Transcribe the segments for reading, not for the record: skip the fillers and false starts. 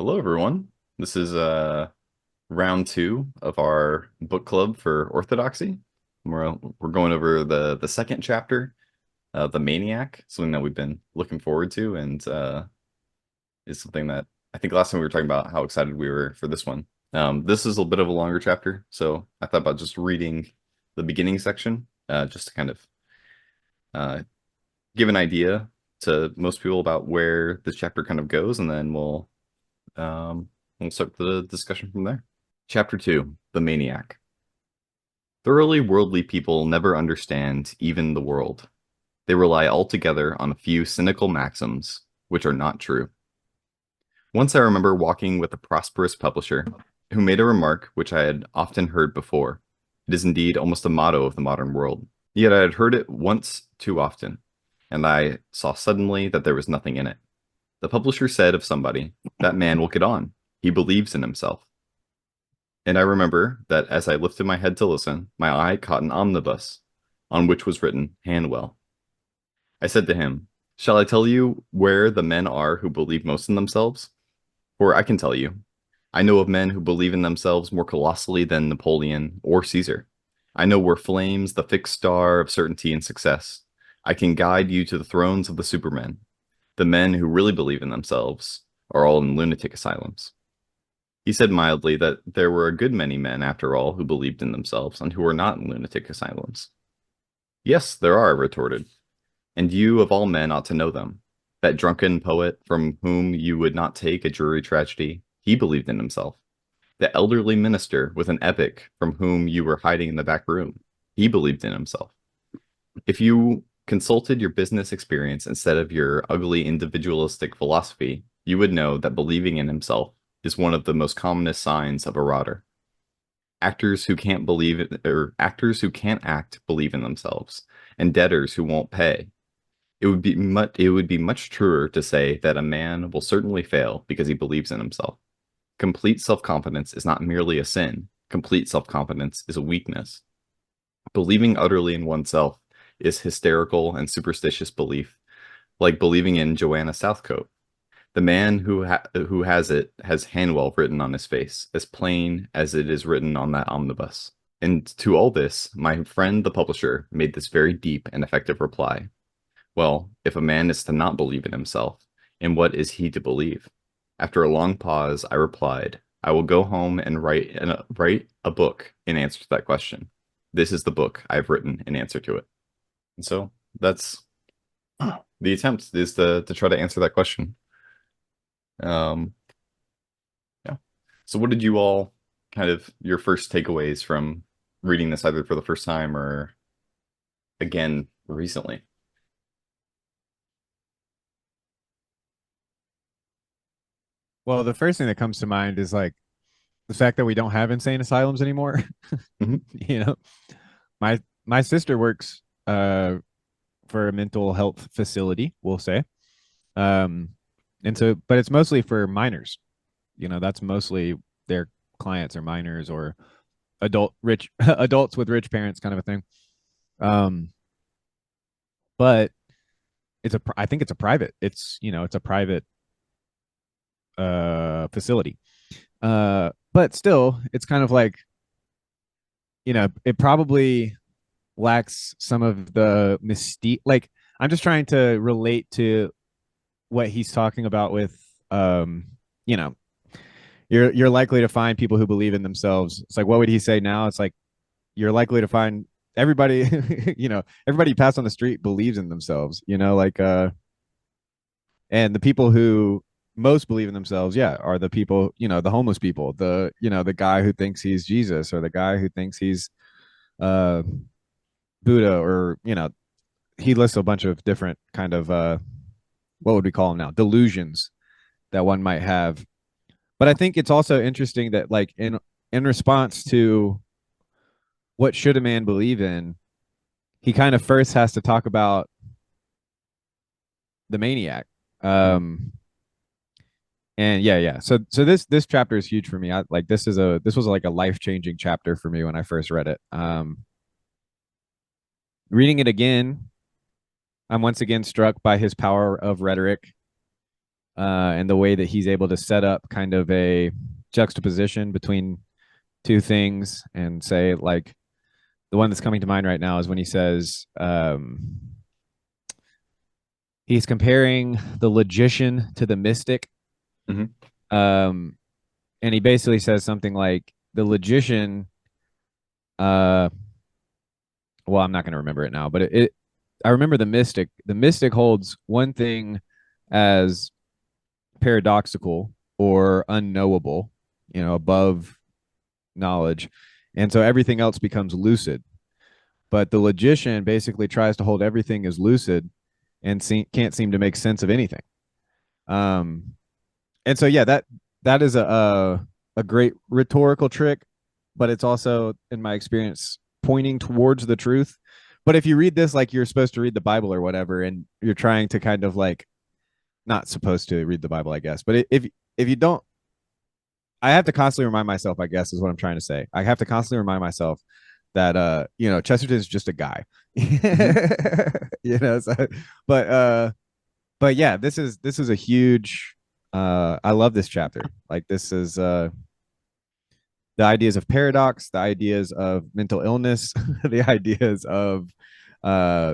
Hello, everyone. This is round two of our book club for Orthodoxy. We're going over the second chapter, the Maniac, something that we've been looking forward to, and is something that I think last time we were talking about how excited we were for this one. This is a bit of a longer chapter, so I thought about just reading the beginning section, just to kind of uh, give an idea to most people about where this chapter kind of goes, and then um, we'll start the discussion from there. Chapter 2, The Maniac. Thoroughly worldly people never understand even the world. They rely altogether on a few cynical maxims, which are not true. Once I remember walking with a prosperous publisher who made a remark which I had often heard before. It is indeed almost a motto of the modern world. Yet I had heard it once too often, and I saw suddenly that there was nothing in it. The publisher said of somebody, "That man will get on. He believes in himself." And I remember that as I lifted my head to listen, my eye caught an omnibus on which was written Hanwell. I said to him, "Shall I tell you where the men are who believe most in themselves? For I can tell you. I know of men who believe in themselves more colossally than Napoleon or Caesar. I know where flames the fixed star of certainty and success. I can guide you to the thrones of the supermen. The men who really believe in themselves are all in lunatic asylums." He said mildly that there were a good many men, after all, who believed in themselves and who were not in lunatic asylums. "Yes, there are," I retorted, "and you of all men ought to know them. That drunken poet from whom you would not take a dreary tragedy, he believed in himself. The elderly minister with an epic from whom you were hiding in the back room, he believed in himself. If you consulted your business experience instead of your ugly individualistic philosophy, you would know that believing in himself is one of the most commonest signs of a rotter. Actors who can't believe it, or actors who can't act believe in themselves, and debtors who won't pay. It would be much truer to say that a man will certainly fail because he believes in himself. Complete self-confidence is not merely a sin. Complete self-confidence is a weakness. Believing utterly in oneself is hysterical and superstitious belief, like believing in Joanna Southcote. The man who has it has Hanwell written on his face, as plain as it is written on that omnibus. And to all this, my friend the publisher made this very deep and effective reply. Well, if a man is to not believe in himself, in what is he to believe? After a long pause, I replied, "I will go home and write a book in answer to that question. This is the book I've written in answer to it." And so that's the attempt is to try to answer that question. Um, yeah. So what did you all kind of your first takeaways from reading this either for the first time or again recently? Well, the first thing that comes to mind is like the fact that we don't have insane asylums anymore. Mhm. you know, my sister works for a mental health facility, we'll say. Um and so but it's mostly for minors. That's mostly their clients are minors or adult rich adults with rich parents kind of a thing. Um but I think it's a private. It's a private facility. But still, it's kind of like, it probably lacks some of the mystique. Like, I'm just trying to relate to what he's talking about with, um, you know, you're likely to find people who believe in themselves. It's like, what would he say now? It's like you're likely to find everybody, everybody you pass on the street believes in themselves. And the people who most believe in themselves, yeah, are the people, the homeless people, the guy who thinks he's Jesus, or the guy who thinks he's uh Buddha, or he lists a bunch of different kind of what would we call them now, delusions that one might have. But I think it's also interesting that, like, in response to what should a man believe in, he kind of first has to talk about the maniac. um and yeah. So this chapter is huge for me. I like this was like a life-changing chapter for me when I first read it. Reading it again, I'm once again struck by his power of rhetoric. and the way that he's able to set up kind of a juxtaposition between two things and say, like, the one that's coming to mind right now is when he says, he's comparing the logician to the mystic. Hmm. Um, and he basically says something like the logician, uh, well, I'm not going to remember it now, but I remember the mystic. The mystic holds one thing as paradoxical or unknowable, above knowledge. And so everything else becomes lucid. But the logician basically tries to hold everything as lucid and can't seem to make sense of anything. Um, and so yeah, that is a great rhetorical trick, but it's also, in my experience, pointing towards the truth. But if you read this like you're supposed to read the Bible or whatever, and you're trying to kind of like, not supposed to read the Bible, I guess, but if you don't, I have to constantly remind myself, I guess, is what I'm trying to say. I have to constantly remind myself that Chesterton is just a guy. Hmm. So, but but yeah, this is a huge I love this chapter. Like, this is the ideas of paradox, the ideas of mental illness, the ideas of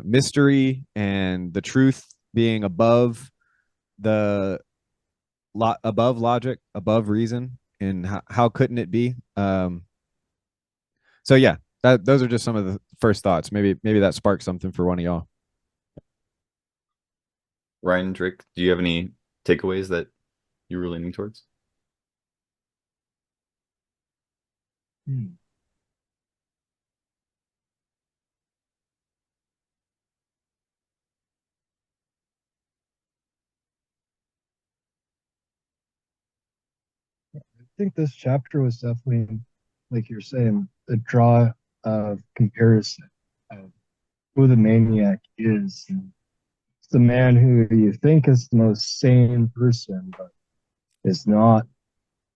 mystery, and the truth being above the above logic, above reason, and how couldn't it be? So yeah, those are just some of the first thoughts. Maybe that sparks something for one of y'all. Ryan, Drake, do you have any takeaways that you were leaning towards? Hmm. I think this chapter was definitely, like you're saying, a draw of comparison of who the maniac is. And it's the man who you think is the most sane person, but is not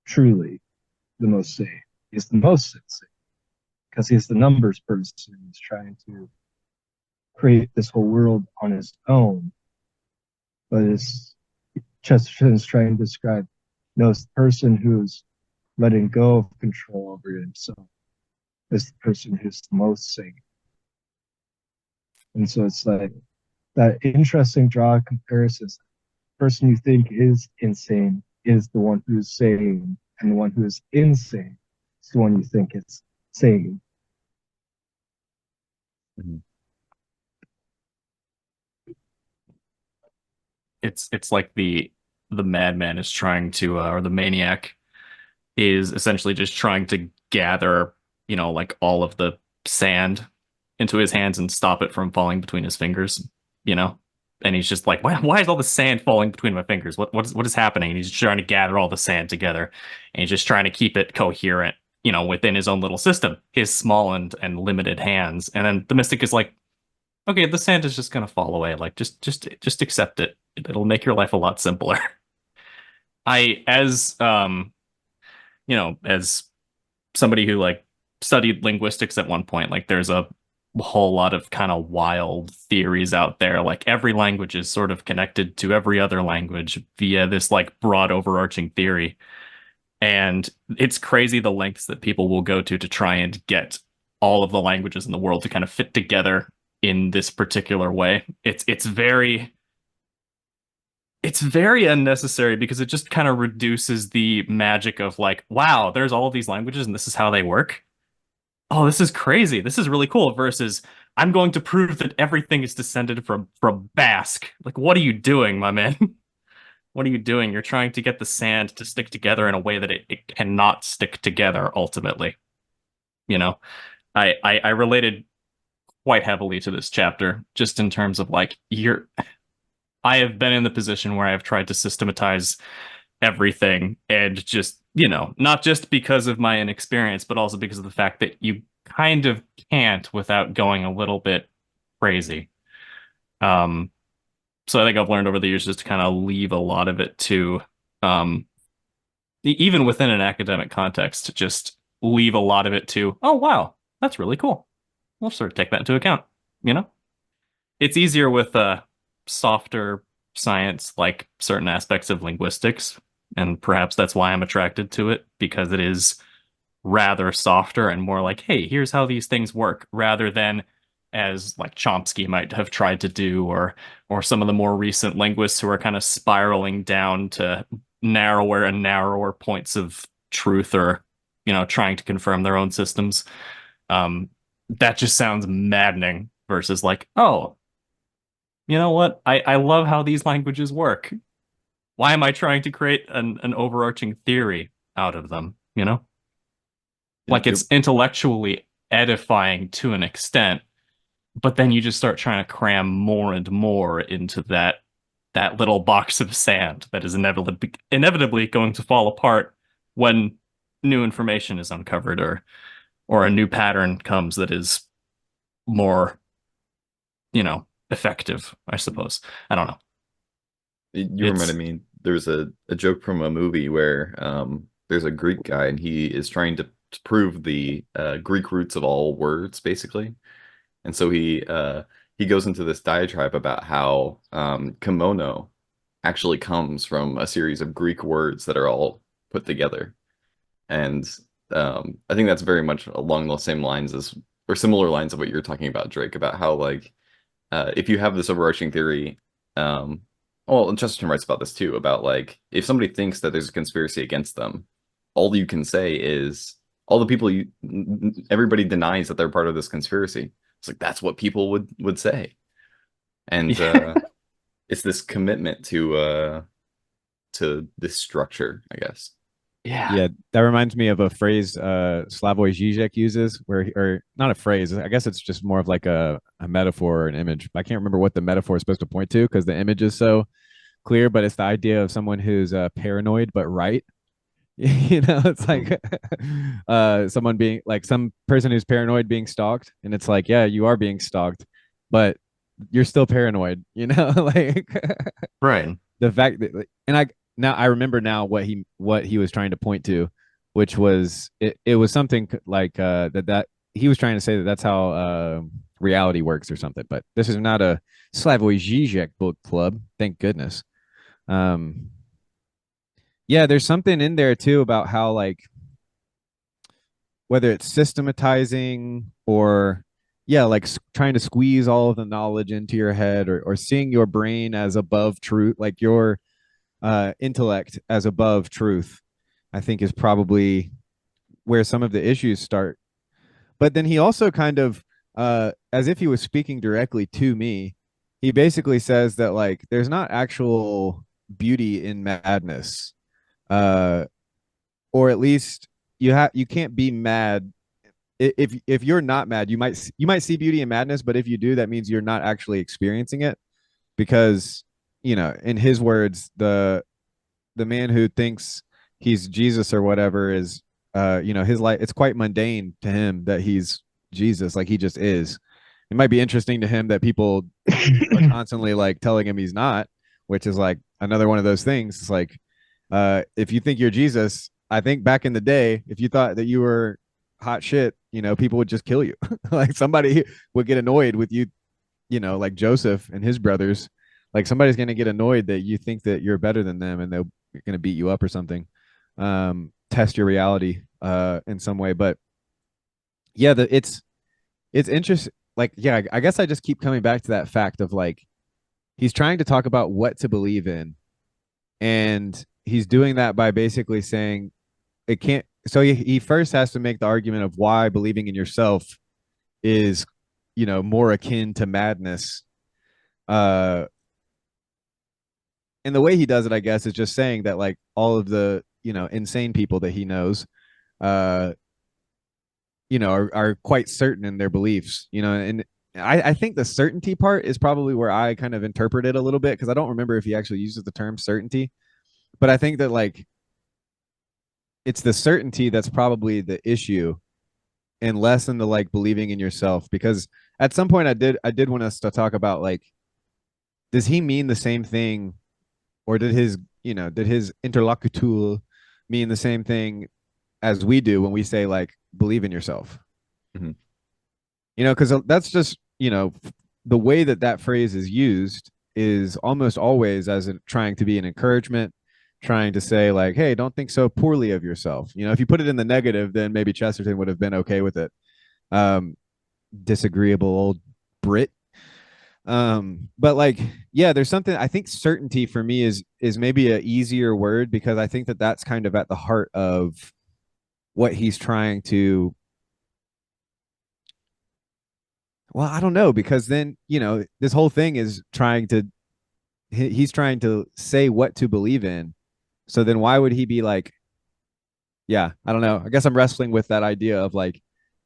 truly the most sane. He's the most insane because he's the numbers person. He's trying to create this whole world on his own, but it's Chesterton is trying to describe, it's the person who's letting go of control over himself is the person who's the most sane. And so it's like that interesting draw comparisons. The person you think is insane is the one who's sane, and the one who is insane is the one you think is sane. Mhm. It's like the madman is trying to or the maniac is essentially just trying to gather, like all of the sand into his hands and stop it from falling between his fingers, you know? And he's just like, why is all the sand falling between my fingers? What is happening? And he's trying to gather all the sand together, and he's just trying to keep it coherent, within his own little system, his small and limited hands. And then the mystic is like, okay, the sand is just gonna fall away. Like, just accept it. It'll make your life a lot simpler. I as somebody who like studied linguistics at one point, like there's a whole lot of kind of wild theories out there. Like every language is sort of connected to every other language via this like broad overarching theory. And it's crazy the lengths that people will go to try and get all of the languages in the world to kind of fit together in this particular way. It's very unnecessary because it just kind of reduces the magic of like, wow, there's all of these languages and this is how they work. Oh, this is crazy. This is really cool. Versus, I'm going to prove that everything is descended from Basque. Like, what are you doing, my man? What are you doing? You're trying to get the sand to stick together in a way that it cannot stick together ultimately. You know, I related quite heavily to this chapter just in terms of like I have been in the position where I have tried to systematize everything and just, not just because of my inexperience, but also because of the fact that you kind of can't without going a little bit crazy. Um, so I think I've learned over the years just to kind of leave a lot of it to, um, even within an academic context, to just leave a lot of it to, oh, wow, that's really cool. We'll sort of take that into account, you know? It's easier with softer science like certain aspects of linguistics, and perhaps that's why I'm attracted to it, because it is rather softer and more like, hey, here's how these things work, rather than as like Chomsky might have tried to do, or some of the more recent linguists who are kind of spiraling down to narrower and narrower points of truth, or trying to confirm their own systems. That just sounds maddening versus like, oh, you know what? I love how these languages work. Why am I trying to create an overarching theory out of them? Like, It- it's intellectually edifying to an extent, but then you just start trying to cram more and more into that little box of sand that is inevitably going to fall apart when new information is uncovered, or a new pattern comes that is more, effective, I suppose. I don't know. You It's reminded me, there's a joke from a movie where there's a Greek guy and he is trying to prove the Greek roots of all words, basically. And so he goes into this diatribe about how kimono actually comes from a series of Greek words that are all put together. And I think that's very much along the same lines as, or similar lines of what you're talking about, Drake, about how like if you have this overarching theory, um, well, and Chesterton writes about this too, about like if somebody thinks that there's a conspiracy against them, all you can say is all the people everybody denies that they're part of this conspiracy. It's like that's what people would say, and yeah. it's this commitment to this structure, I guess. Yeah. Yeah, that reminds me of a phrase Slavoj Žižek uses, or not a phrase. I guess it's just more of like a metaphor or an image. I can't remember what the metaphor is supposed to point to because the image is so clear, but it's the idea of someone who's paranoid but right. It's Mhm. like someone being like some person who's paranoid being stalked, and it's like, yeah, you are being stalked, but you're still paranoid, like Right. the fact that and I now I remember now what he was trying to point to, which was it was something like that he was trying to say that that's how reality works or something. But this is not a Slavoj Žižek book club, thank goodness. um yeah, there's something in there too about how like whether it's systematizing or yeah, like trying to squeeze all of the knowledge into your head, or seeing your brain as above truth, like your intellect as above truth, I think is probably where some of the issues start. But then he also kind of, as if he was speaking directly to me, he basically says that like there's not actual beauty in madness, uh, or at least you can't be mad. If you're not mad, you might see beauty in madness, but if you do, that means you're not actually experiencing it, because in his words, the man who thinks he's Jesus or whatever is his life, it's quite mundane to him that he's Jesus, like he just is. It might be interesting to him that people are constantly like telling him he's not, which is like another one of those things. It's like if you think you're Jesus, I think back in the day, if you thought that you were hot shit, people would just kill you. Like somebody would get annoyed with you, like Joseph and his brothers. Like somebody's gonna get annoyed that you think that you're better than them, and they're gonna beat you up or something. Test your reality in some way. But yeah, it's interesting. Like, yeah, I guess I just keep coming back to that fact of like he's trying to talk about what to believe in, and he's doing that by basically saying it can't. So he first has to make the argument of why believing in yourself is, more akin to madness. Uh, and the way he does it, I guess, is just saying that like all of the insane people that he knows, uh, are quite certain in their beliefs. And I think the certainty part is probably where I kind of interpret it a little bit, because I don't remember if he actually uses the term certainty, but I think that like it's the certainty that's probably the issue, and less than the like believing in yourself. Because at some point I did want us to talk about like, does he mean the same thing, or did his interlocutor mean the same thing as we do when we say like believe in yourself? Mhm. Because that's just the way that that phrase is used. is almost always trying to be an encouragement, trying to say like, hey, don't think so poorly of yourself. You know, if you put it in the negative, then maybe Chesterton would have been okay with it. Disagreeable old Brit. But like, yeah, there's something, I think certainty for me is maybe an easier word, because I think that that's kind of at the heart of what he's trying to, well, I don't know, because then, you know, this whole thing is he's trying to say what to believe in. So then why would he be like, yeah, I don't know. I guess I'm wrestling with that idea of like,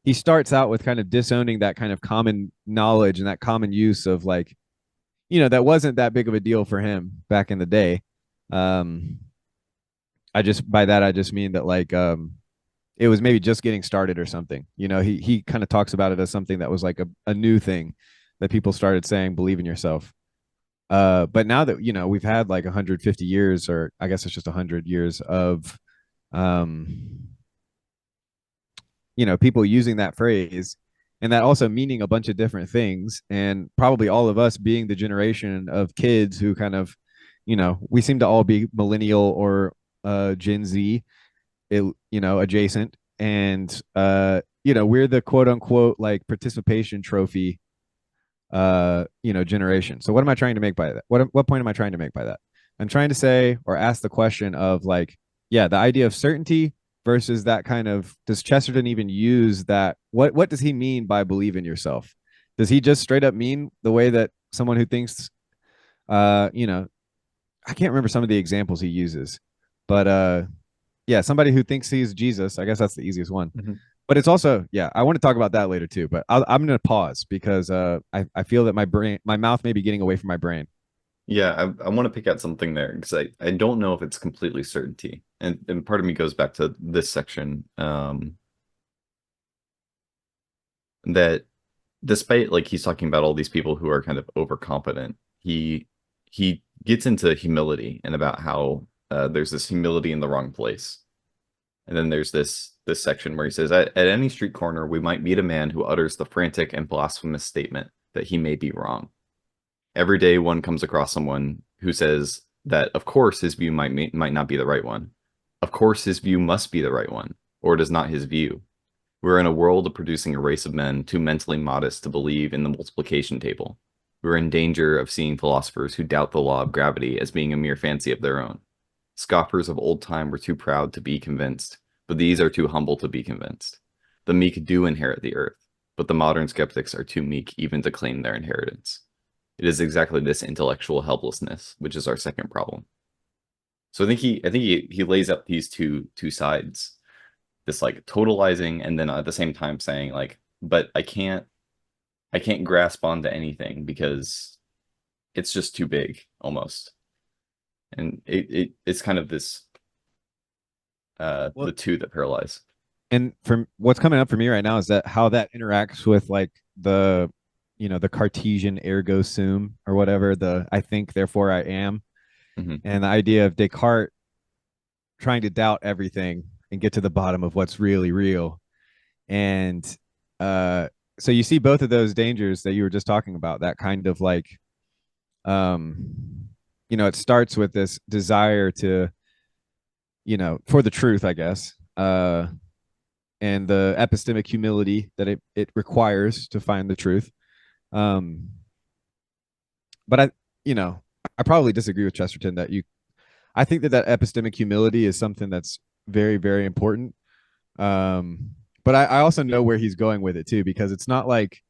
he starts out with kind of disowning that kind of common knowledge and that common use of like, you know, that wasn't that big of a deal for him back in the day. Um, by that I just mean that like, it was maybe just getting started or something. You know, he kind of talks about it as something that was like a new thing that people started saying, believe in yourself. But now that, you know, we've had like 150 years, or I guess it's just 100 years of, um, you know, people using that phrase, and that also meaning a bunch of different things, and probably all of us being the generation of kids who kind of, you know, we seem to all be millennial or Gen Z, you know, adjacent, and you know, we're the quote unquote like participation trophy, you know, generation. So what am I trying to make by that? What point am I trying to make by that? I'm trying to say, or ask the question of like, yeah, the idea of certainty versus that kind of, does Chesterton even use that? What does he mean by believe in yourself? Does he just straight up mean the way that someone who thinks, you know, I can't remember some of the examples he uses, but yeah, somebody who thinks he's Jesus. I guess that's the easiest one. Mhm. But it's also, yeah, I want to talk about that later too. But I'm going to pause because I feel that my mouth may be getting away from my brain. Yeah, I want to pick out something there because I don't know if it's completely certainty. And part of me goes back to this section, that despite like he's talking about all these people who are kind of overconfident, he gets into humility and about how there's this humility in the wrong place. And then there's this section where he says, at any street corner, we might meet a man who utters the frantic and blasphemous statement that he may be wrong. Every day one comes across someone who says that, of course, his view might not be the right one. Of course, his view must be the right one, or it is not his view. We're in a world of producing a race of men too mentally modest to believe in the multiplication table. We're in danger of seeing philosophers who doubt the law of gravity as being a mere fancy of their own. Scoffers of old time were too proud to be convinced, but these are too humble to be convinced. The meek do inherit the earth, but the modern skeptics are too meek even to claim their inheritance. It is exactly this intellectual helplessness which is our second problem. So I think he lays out these two sides, this like totalizing, and then at the same time saying like, but I can't grasp onto anything because it's just too big almost. And it's kind of this the two that paralyze. And from what's coming up for me right now is that how that interacts with like the, you know, the Cartesian ergo sum or whatever, the I think therefore I am, and the idea of Descartes trying to doubt everything and get to the bottom of what's really real. And so you see both of those dangers that you were just talking about, that kind of like, you know, it starts with this desire to, you know, for the truth, I guess, and the epistemic humility that it requires to find the truth. But you know, I probably disagree with Chesterton that I think that epistemic humility is something that's very, very important. But I also know where he's going with it too, because it's not like,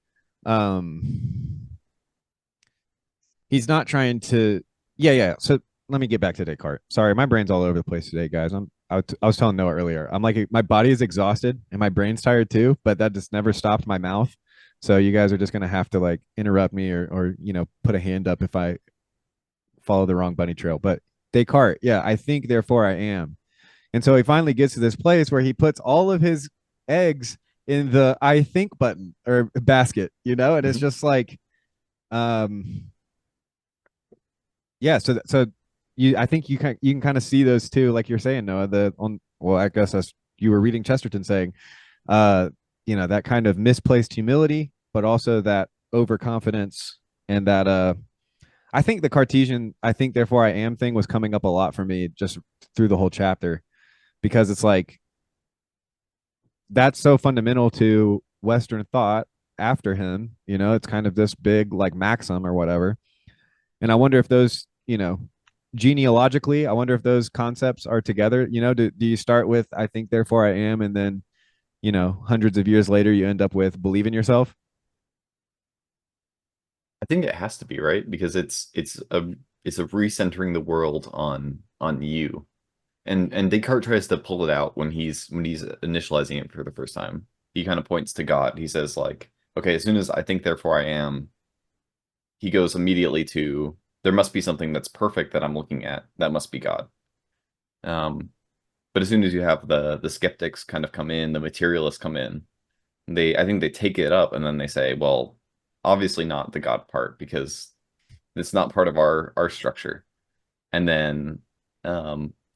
he's not trying to, yeah. So let me get back to Descartes. Sorry, my brain's all over the place today, guys. I was telling Noah earlier, I'm like, my body is exhausted and my brain's tired too, but that just never stopped my mouth. So you guys are just gonna have to like interrupt me or you know, put a hand up if I follow the wrong bunny trail. But Descartes, yeah, I think therefore I am. And so he finally gets to this place where he puts all of his eggs in the I think button or basket, you know, and it's just like, yeah. So I think you can kind of see those two, like you're saying, Noah. Well, I guess as you were reading Chesterton saying, you know, that kind of misplaced humility, but also that overconfidence and that I think the Cartesian, I think therefore I am thing was coming up a lot for me just through the whole chapter, because it's like that's so fundamental to Western thought after him. You know, it's kind of this big like maxim or whatever. And I wonder if those, you know, genealogically, I wonder if those concepts are together. You know, do you start with I think therefore I am, and then, you know, hundreds of years later you end up with believe in yourself? I think it has to be, right? Because it's a recentering the world on you. And Descartes tries to pull it out when he's initializing it for the first time. He kind of points to God. He says like, okay, as soon as I think therefore I am, he goes immediately to there must be something that's perfect that I'm looking at. That must be God. Um, but as soon as you have the skeptics kind of come in, the materialists come in, I think they take it up and then they say, well, obviously not the God part because it's not part of our structure. And then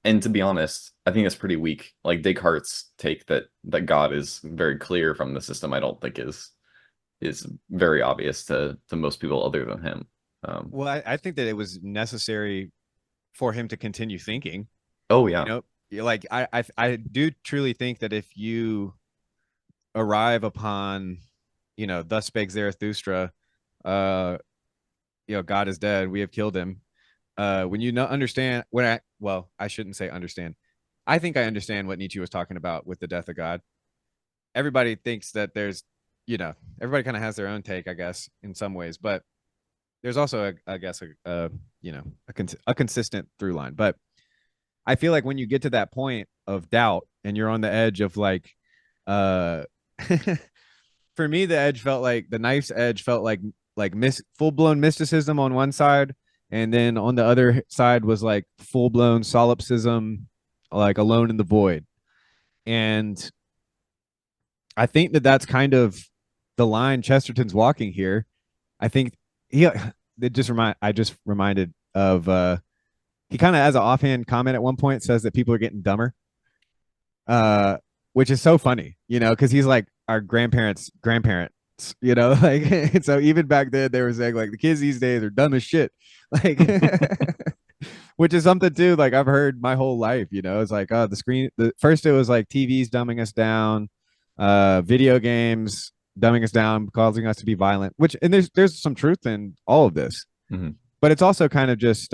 and to be honest, I think that's pretty weak. Like Descartes' take that God is very clear from the system, I don't think is very obvious to most people other than him. Well, I think that it was necessary for him to continue thinking. Oh You yeah. know, like I do truly think that if you arrive upon, you know, thus spake Zarathustra, uh, you know, God is dead, we have killed him. When you not understand when I well, I shouldn't say understand. I think I understand what Nietzsche was talking about with the death of God. Everybody thinks that there's, you know, everybody kind of has their own take, I guess, in some ways, but there's also, I guess, you know, a consistent through line. But I feel like when you get to that point of doubt and you're on the edge of like, uh, for me, the edge felt like the knife's edge felt like full blown mysticism on one side, and then on the other side was like full blown solipsism, like alone in the void. And I think that that's kind of the line Chesterton's walking here. I think he it just remind I just reminded of he kind of as an offhand comment at one point says that people are getting dumber, uh, which is so funny, you know, because he's like our grandparents, you know, like so even back then they were saying like the kids these days are dumb as shit, like which is something too like I've heard my whole life, you know. It's like oh the first it was like TV's dumbing us down, video games dumbing us down, causing us to be violent, which and there's some truth in all of this. Mhm. But it's also kind of just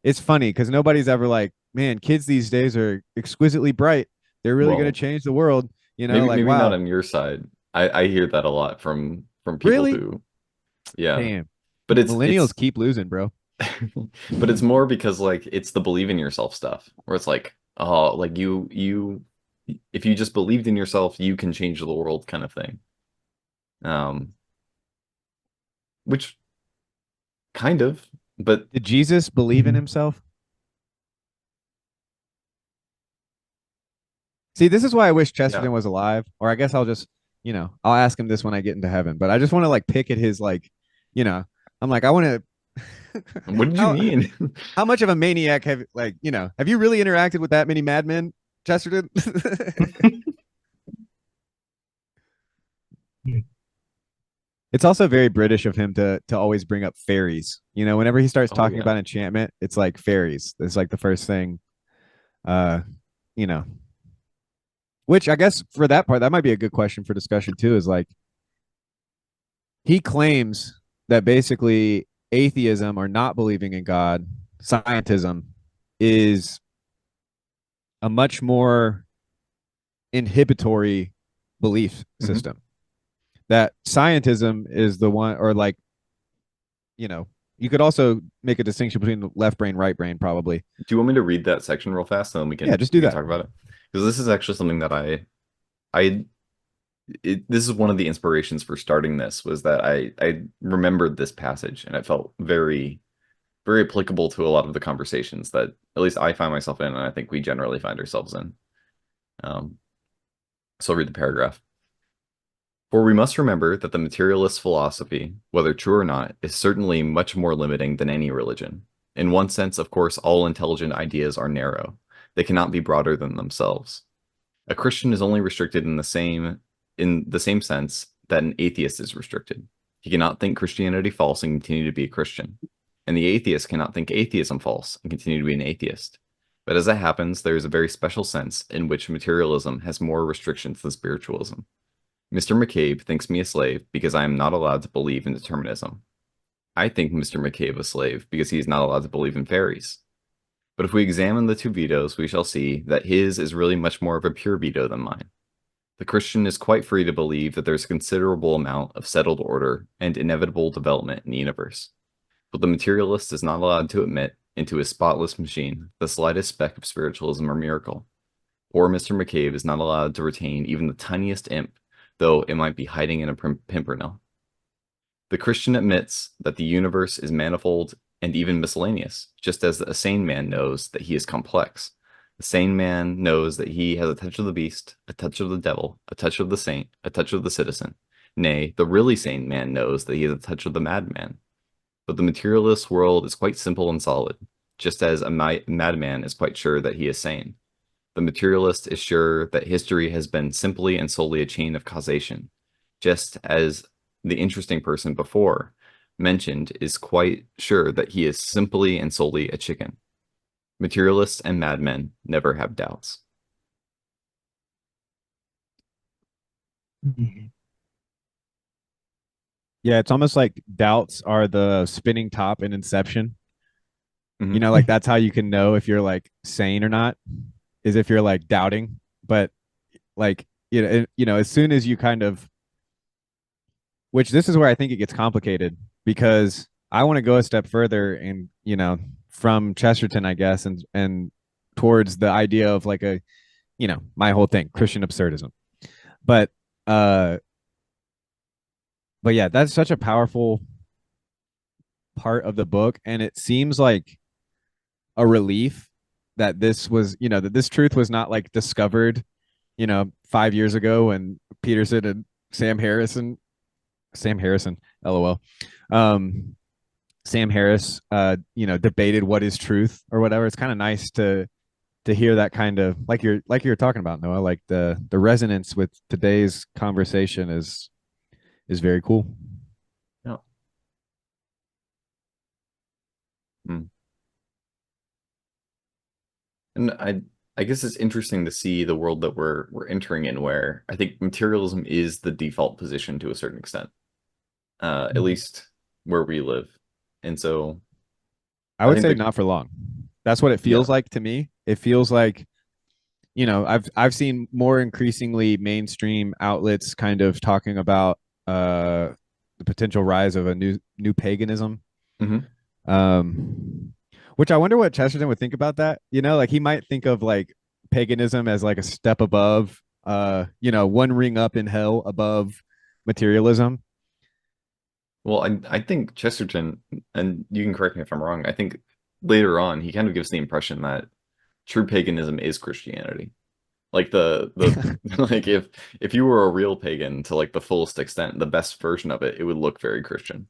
it's funny because nobody's ever like, man, kids these days are exquisitely bright, they're really going to Well, change the world, you know, like maybe not wow, on your side. I hear that a lot from people really, who yeah. damn, But millennials keep losing, bro. but it's more because like it's the believe in yourself stuff where it's like oh like you if you just believed in yourself you can change the world kind of thing. Um which kind of but Did Jesus believe in Mhm. himself? See, this is why I wish yeah. Chesterton was alive, or I guess I'll just, you know, I'll ask him this when I get into heaven. But I just want to like pick at his like, you know, I'm like, I want to. What did you how mean? how much of a maniac have like, you know, have you really interacted with that many madmen, Chesterton? It's also very British of him to always bring up fairies. You know, whenever he starts Oh talking yeah. about enchantment, it's like fairies. It's like the first thing, uh, you know, which I guess for that part, that might be a good question for discussion too, is like he claims that basically atheism or not believing in God, scientism, is a much more inhibitory belief Mhm. system. That scientism is the one, or like, you know, you could also make a distinction between the left brain, right brain, probably. Do you want me to read that section real fast and then Yeah, just we do can that. talk about it? Because this is actually something that I this is one of the inspirations for starting this was that I remembered this passage and it felt very applicable to a lot of the conversations that at least I find myself in and I think we generally find ourselves in. Um, so I'll read the paragraph. For we must remember that the materialist philosophy, whether true or not, is certainly much more limiting than any religion. In one sense, of course, all intelligent ideas are narrow. They cannot be broader than themselves. A Christian is only restricted in the same sense that an atheist is restricted. He cannot think Christianity false and continue to be a Christian. and the atheist cannot think atheism false and continue to be an atheist. But as that happens, there is a very special sense in which materialism has more restrictions than spiritualism. Mr. McCabe thinks me a slave because I am not allowed to believe in determinism. I think Mr. McCabe a slave because he is not allowed to believe in fairies. But if we examine the two vetoes, we shall see that his is really much more of a pure veto than mine. The Christian is quite free to believe that there's a considerable amount of settled order and inevitable development in the universe. But the materialist is not allowed to admit into his spotless machine the slightest speck of spiritualism or miracle. Poor Mr. McCabe is not allowed to retain even the tiniest imp, though it might be hiding in a pimpernel. The Christian admits that the universe is manifold and even miscellaneous, just as a sane man knows that he is complex. The sane man knows that he has a touch of the beast, a touch of the devil, a touch of the saint, a touch of the citizen. Nay, the really sane man knows that he has a touch of the madman. But the materialist world is quite simple and solid, just as a madman is quite sure that he is sane. The materialist is sure that history has been simply and solely a chain of causation, just as the interesting person before mentioned is quite sure that he is simply and solely a chicken. Materialists and madmen never have doubts. Yeah, it's almost like doubts are the spinning top in Inception. Mhm. You know, like that's how you can know if you're like sane or not, is if you're like doubting. But like, as soon as you kind of, which this is where I think it gets complicated, because I want to go a step further and, from Chesterton, I guess, and towards the idea of like my whole thing, Christian absurdism. But uh but yeah, that's such a powerful part of the book, and it seems like a relief that this truth was not like discovered 5 years ago when Peterson and Sam Harrison, lol, Sam Harris debated what is truth or whatever. It's kind of nice to hear that kind of like you're talking about, Noah, like the resonance with today's conversation is very cool. Yeah. Hmm. And I guess it's interesting to see the world that we're entering in, where I think materialism is the default position to a certain extent, at least where we live. And so I I would think say that, not for long. That's what it yeah. feels like to me. It feels like, I've seen more increasingly mainstream outlets kind of talking about the potential rise of a new paganism. Mhm. Which I wonder what Chesterton would think about that. Like he might think of like paganism as like a step above, one ring up in hell above materialism. Well, I think Chesterton, and you can correct me if I'm wrong, I think later on he kind of gives the impression that true paganism is Christianity. Like the like if you were a real pagan to like the fullest extent, the best version of it, it would look very Christian.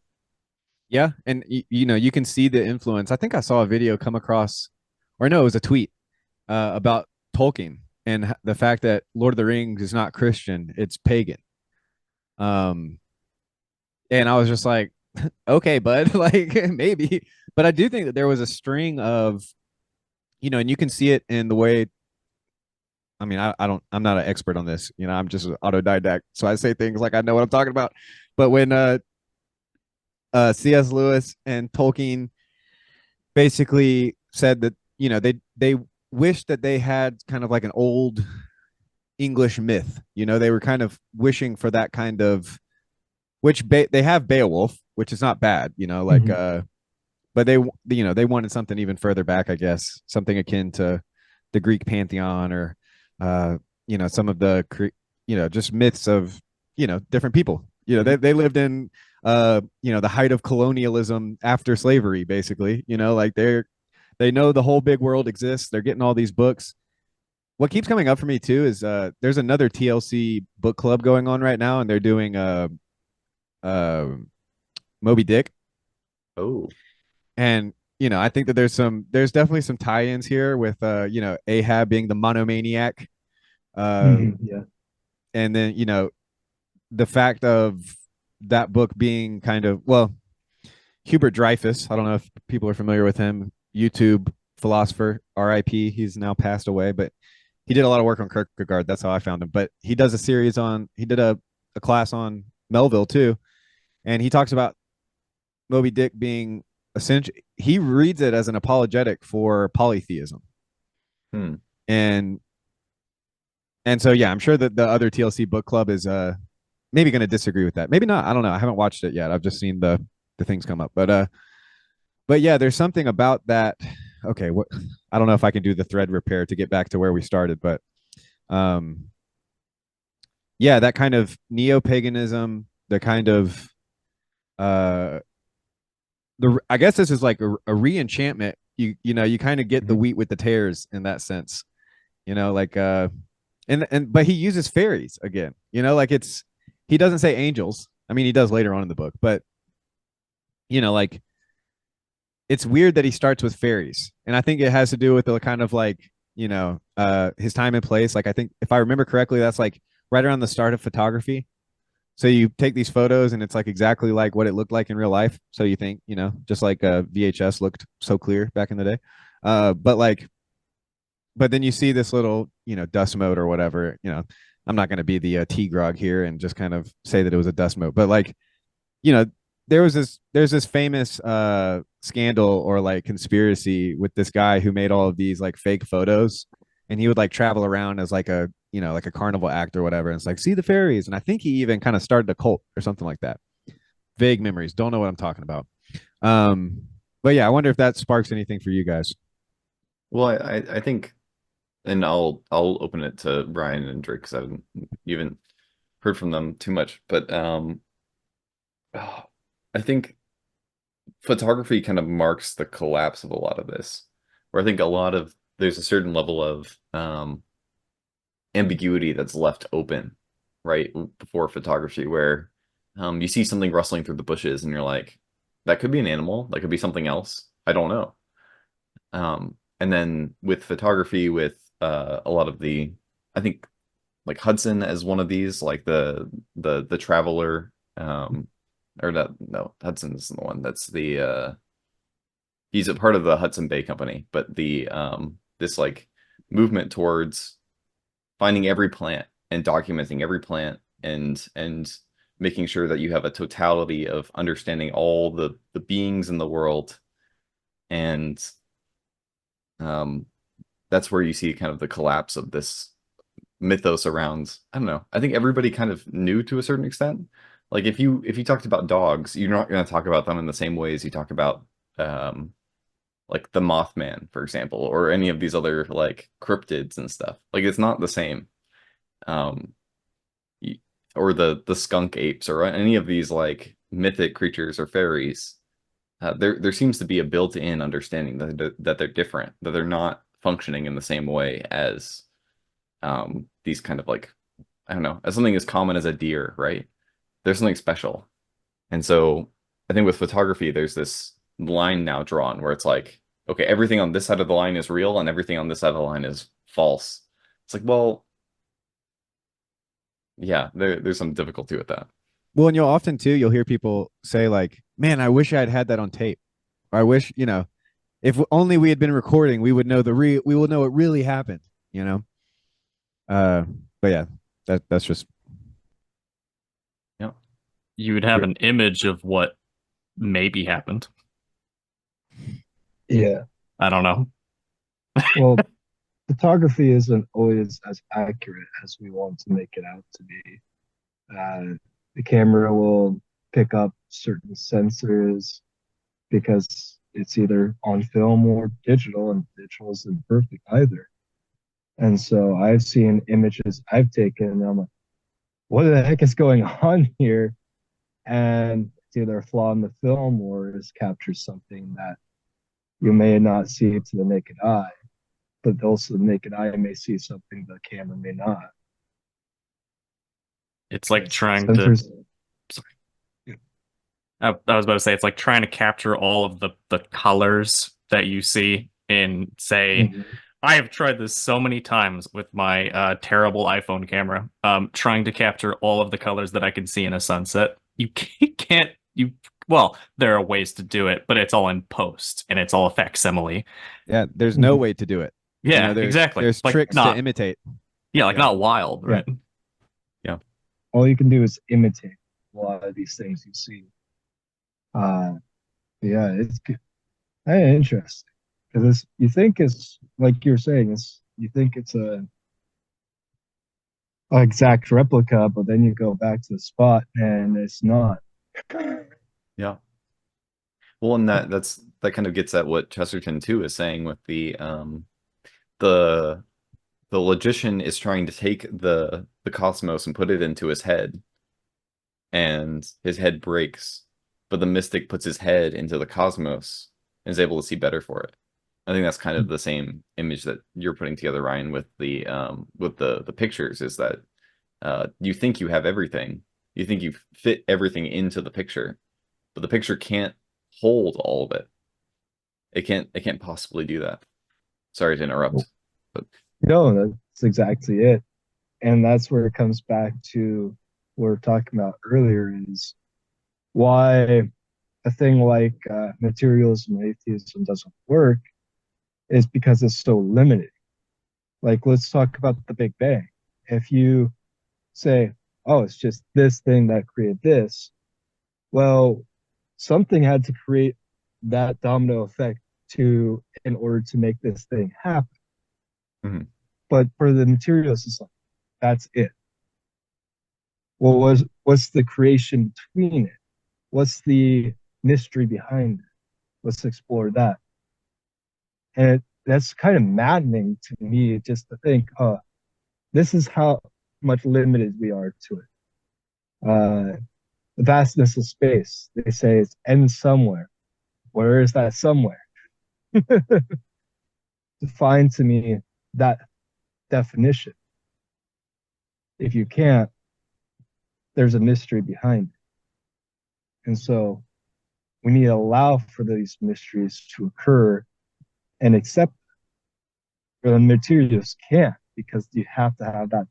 Yeah, and you can see the influence. I think I saw a video come across, or no, it was a tweet about Tolkien and the fact that Lord of the Rings is not Christian, it's pagan. Um, and I was just like, okay, bud, like maybe, but I do think that there was a string of, and you can see it in the way. I mean, I'm not an expert on this, I'm just an autodidact, so I say things like I know what I'm talking about. But when C.S. Lewis and Tolkien basically said that they wished that they had kind of like an old English myth. They were kind of wishing for that kind of, which they have Beowulf, which is not bad. Like but they wanted something even further back, I guess, something akin to the Greek pantheon, or some of the just myths of different people. They lived in the height of colonialism after slavery, basically. Like they know the whole big world exists. They're getting all these books. What keeps coming up for me too is there's another TLC book club going on right now, and they're doing uh Moby Dick. Oh. And I think that there's definitely some tie-ins here with Ahab being the monomaniac, Yeah. and then the fact of that book being kind of, well, Hubert Dreyfus. I don't know if people are familiar with him. YouTube philosopher, R.I.P. He's now passed away, but he did a lot of work on Kierkegaard. That's how I found him. But he does a series on. He did a class on Melville too, and he talks about Moby Dick being essentially. He reads it as an apologetic for polytheism, Hmm. and so yeah, I'm sure that the other TLC book club is maybe going to disagree with that. Maybe not. I don't know. I haven't watched it yet. I've just seen the things come up, but yeah, there's something about that. Okay, what I don't know if I can do the thread repair to get back to where we started, but um, yeah, that kind of neo-paganism, the kind of uh, I guess this is like a re-enchantment. You know, you kind of get the wheat with the tares in that sense. You know, like and but he uses fairies again. You know, like he doesn't say angels. I mean, he does later on in the book, but you know, like it's weird that he starts with fairies, and I think it has to do with the kind of like his time and place. Like I think if I remember correctly, that's like right around the start of photography. So you take these photos and it's like exactly like what it looked like in real life. So you think, just like VHS looked so clear back in the day. But like, but then you see this little, dust mote or whatever, I'm not going to be the T-Grog here and just kind of say that it was a dust mote, but like, you know, there's this famous scandal or like conspiracy with this guy who made all of these like fake photos, and he would like travel around as like a like a carnival act or whatever, and it's like see the fairies, and I think he even kind of started a cult or something like that. Vague memories, don't know what I'm talking about. But yeah, I wonder if that sparks anything for you guys. Well, I think, and I'll open it to Brian and Drake because I haven't even heard from them too much, but I think photography kind of marks the collapse of a lot of this, where I think there's a certain level of ambiguity that's left open right before photography, where you see something rustling through the bushes and you're like, that could be an animal, that could be something else, I don't know. And then with photography, with a lot of I think like Hudson as one of these, like the traveler, or not, no, Hudson is the one that's he's a part of the Hudson Bay Company, but this like movement towards finding every plant and documenting every plant and making sure that you have a totality of understanding all the beings in the world. And that's where you see kind of the collapse of this mythos around, I don't know, I think everybody kind of knew to a certain extent. Like if you talked about dogs, you're not going to talk about them in the same ways you talk about like the Mothman, for example, or any of these other like cryptids and stuff. Like it's not the same. Um, or the skunk apes or any of these like mythic creatures or fairies. There seems to be a built-in understanding that they're different, that they're not functioning in the same way as these kind of like, I don't know, as something as common as a deer, right? There's something special. And so I think with photography, there's this line now drawn where it's like, okay, everything on this side of the line is real and everything on this side of the line is false. It's like, well, yeah, there's some difficulty with that. Well, and you'll hear people say like, man, I wish I had had that on tape. Or I wish, if only we had been recording, we would know we will know what really happened, you know? Uh, but yeah, that's just. Yeah. You would have an image of what maybe happened. Yeah. I don't know. Well, photography isn't always as accurate as we want to make it out to be. The camera will pick up certain sensors because it's either on film or digital, and digital isn't perfect either. And so I've seen images I've taken, and I'm like, what the heck is going on here? And it's either a flaw in the film or it captures something that you may not see to the naked eye, but also the naked eye may see something the camera may not. It's like trying Sensors. to. Sorry. I was about to say it's like trying to capture all of the colors that you see in, say, I have tried this so many times with my terrible iPhone camera, trying to capture all of the colors that I can see in a sunset. You well, there are ways to do it, but it's all in post and it's all a facsimile. Yeah, there's no way to do it. Yeah, there's exactly. there's Like tricks to not, imitate. yeah, like Yeah. not wild, right? Yeah. All you can do is imitate a lot of these things you see. Yeah, it's kind of interesting because you think it's like you're saying, you think it's a exact replica, but then you go back to the spot and it's not. Yeah. Well, and that kind of gets at what Chesterton too is saying with the the logician is trying to take the cosmos and put it into his head, and his head breaks, but the mystic puts his head into the cosmos and is able to see better for it. I think that's kind of the same image that you're putting together, Ryan, with the pictures, is that you think you have everything. You think you fit everything into the picture, but the picture can't hold all of it. It can't possibly do that. Sorry to interrupt, but No, that's exactly it. And that's where it comes back to what we were talking about earlier is why a thing like materialism and atheism doesn't work is because it's so limited. Like, let's talk about the Big Bang. If you say, oh, it's just this thing that created this, well, something had to create that domino effect in order to make this thing happen. Mhm. But for the materialists, it's like, that's it. Well, what's the creation between it? What's the mystery behind it? Let's explore that. And that's kind of maddening to me just to think, this is how much limited we are to it. The vastness of space, they say it's ends somewhere. Where is that somewhere? Define to me that definition. If you can't, there's a mystery behind it. And so we need to allow for these mysteries to occur and accept them. The materialists can't, because you have to have that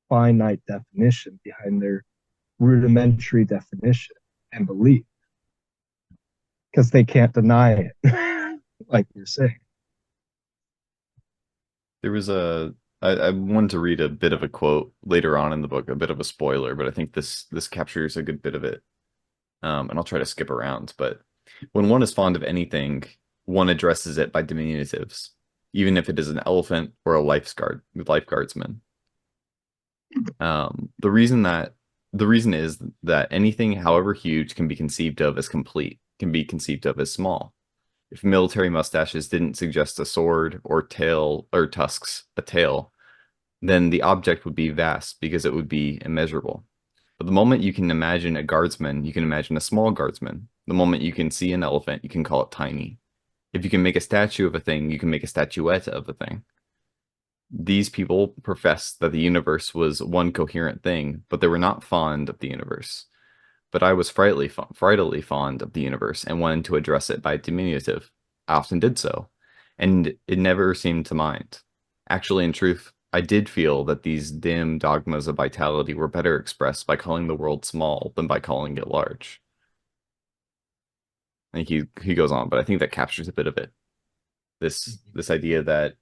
finite definition behind their rudimentary definition and belief, because they can't deny it, like you're saying. there was I wanted to read a bit of a quote later on in the book, a bit of a spoiler, but I think this captures a good bit of it. And I'll try to skip around. But when one is fond of anything, one addresses it by diminutives, even if it is an elephant or a lifeguardsman. The reason is that anything, however huge, can be conceived of as complete, can be conceived of as small. If military mustaches didn't suggest a sword, or tail, or tusks, a tail, then the object would be vast because it would be immeasurable. But the moment you can imagine a guardsman, you can imagine a small guardsman. The moment you can see an elephant, you can call it tiny. If you can make a statue of a thing, you can make a statuette of a thing. These people professed that the universe was one coherent thing, but they were not fond of the universe. But I was frightfully fond of the universe and wanted to address it by diminutive. I often did so, and it never seemed to mind. Actually, in truth, I did feel that these dim dogmas of vitality were better expressed by calling the world small than by calling it large. I think he goes on, but I think that captures a bit of it. This idea that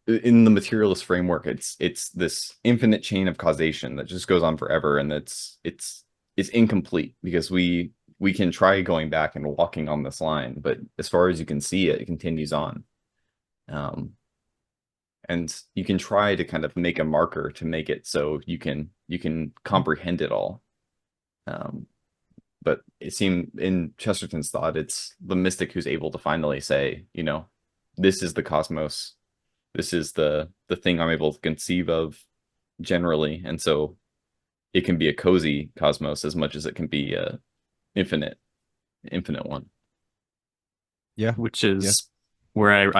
in the materialist framework, it's this infinite chain of causation that just goes on forever, and it's incomplete because we can try going back and walking on this line, but as far as you can see it, it continues on. And you can try to kind of make a marker to make it so you can comprehend it all. But it seemed in Chesterton's thought, it's the mystic who's able to finally say, this is the cosmos. This is the thing I'm able to conceive of generally. And so it can be a cozy cosmos as much as it can be a infinite one. Yeah. Which is where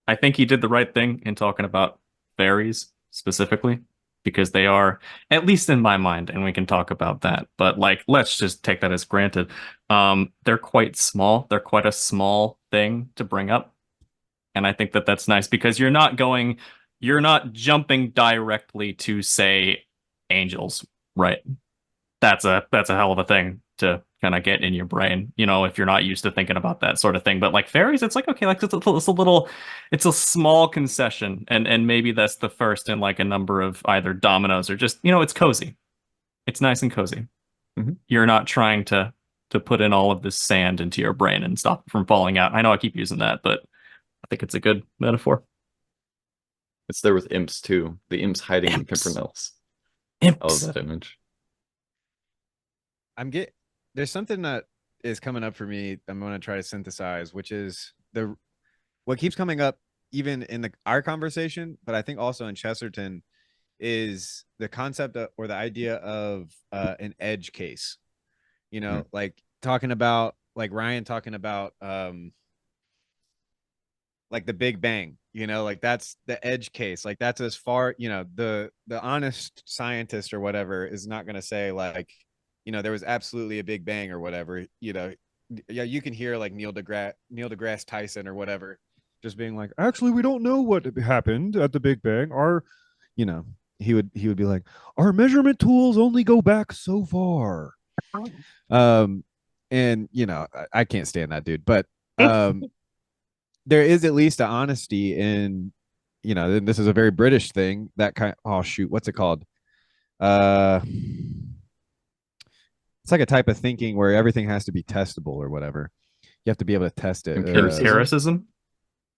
I think he did the right thing in talking about fairies specifically, because they are, at least in my mind, and we can talk about that, but like, let's just take that as granted. They're quite small. They're quite a small thing to bring up. And I think that that's nice because you're not jumping directly to, say, angels, right? that's a hell of a thing to kind of get in your brain, you know, if you're not used to thinking about that sort of thing. But like fairies, it's like okay, like it's a little, it's a small concession, and maybe that's the first in like a number of either dominoes or just, you know, it's cozy. It's nice and cozy. Mhm. You're not trying to put in all of this sand into your brain and stop it from falling out. I know I keep using that, but I think it's a good metaphor. It's there with imps too. The imps hiding in Imps. pimpernels. I love Imps. that image. There's something that is coming up for me. I'm going to try to synthesize, which is what keeps coming up even in our conversation, but I think also in Chesterton, is the concept of, or the idea of an edge case. You know, like talking about, like Ryan talking about like the Big Bang, you know, like that's the edge case. Like that's as far, you know, the honest scientist or whatever is not going to say like, you know, there was absolutely a Big Bang or whatever, you know. Yeah, you can hear like Neil deGrasse Tyson or whatever just being like, actually, we don't know what happened at the Big Bang. Our, you know, he would be like, our measurement tools only go back so far. And you know, I can't stand that dude, but there is at least an honesty in, you know, and this is a very British thing, that kind, oh shoot, what's it called? It's like a type of thinking where everything has to be testable or whatever. You have to be able to test it. Empiricism.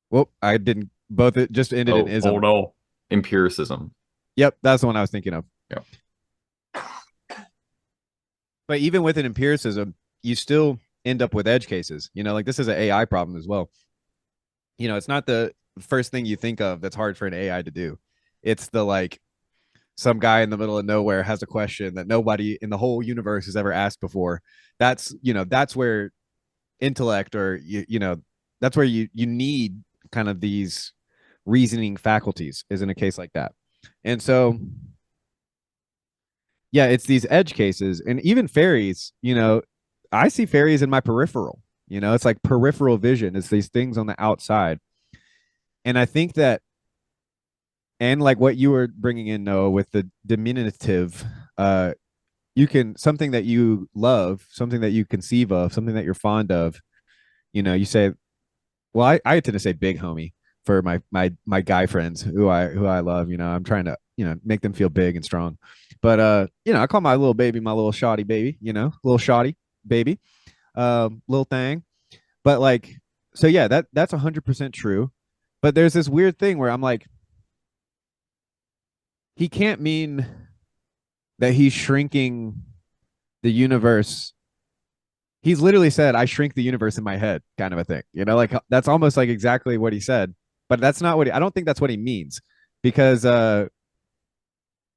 Well, I didn't. Both it just ended in ism. Oh no. Empiricism. Yep, that's the one I was thinking of. Yep. But even with an empiricism, you still end up with edge cases. You know, like this is an AI problem as well. You know, it's not the first thing you think of that's hard for an AI to do. It's the like some guy in the middle of nowhere has a question that nobody in the whole universe has ever asked before. That's, you know, that's where intellect, or you know, that's where you need kind of these reasoning faculties, is in a case like that. And so yeah, it's these edge cases. And even fairies, you know, I see fairies in my peripheral, you know, it's like peripheral vision. It's these things on the outside. And I think that, and like what you were bringing in, Noah, with the diminutive, you can, something that you love, something that you conceive of, something that you're fond of, you know, you say, well, I tend to say big homie for my guy friends who I love. You know, I'm trying to, you know, make them feel big and strong. But you know, I call my little baby my little shoddy baby, you know, little shoddy baby, little thing. But like, so yeah, that's 100% true. But there's this weird thing where I'm like, he can't mean that he's shrinking the universe. He's literally said, I shrink the universe in my head, kind of a thing. You know, like that's almost like exactly what he said. But that's not what I don't think that's what he means. Because and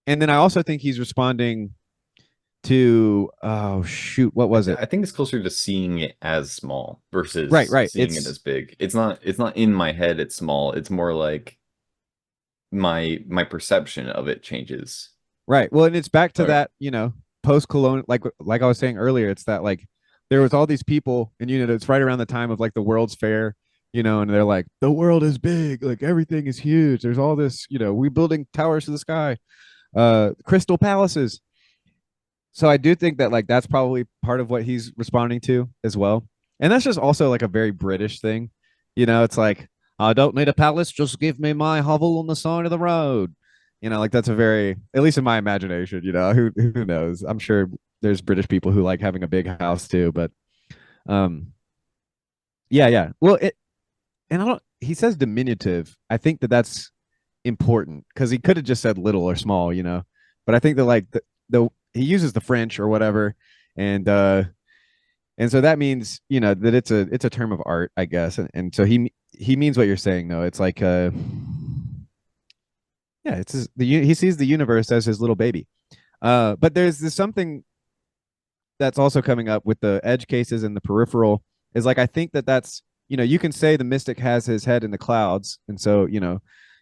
then I also think he's responding to, oh shoot, what was it? I think it's closer to seeing it as small versus right. seeing it as big. It's not in my head it's small. It's more like my perception of it changes. Right. Well, and it's back to that, you know, post-colonial, like I was saying earlier, it's that like there was all these people, and you know, it's right around the time of like the World's Fair, you know, and they're like, the world is big, like everything is huge. There's all this, you know, we're building towers to the sky, crystal palaces. So I do think that like that's probably part of what he's responding to as well. And that's just also like a very British thing. You know, it's like, I don't need a palace, just give me my hovel on the side of the road. You know, like that's a very, at least in my imagination, you know, who knows? I'm sure there's British people who like having a big house too, but yeah. Well, and I don't, he says diminutive. I think that that's important because he could have just said little or small, you know. But I think that like the he uses the French or whatever, and so that means, you know, that it's a term of art, I guess, and so he means what you're saying, though. It's like yeah, it's he sees the universe as his little baby. But there's something that's also coming up with the edge cases and the peripheral, is like, I think that that's, you know, you can say the mystic has his head in the clouds, and so, you know,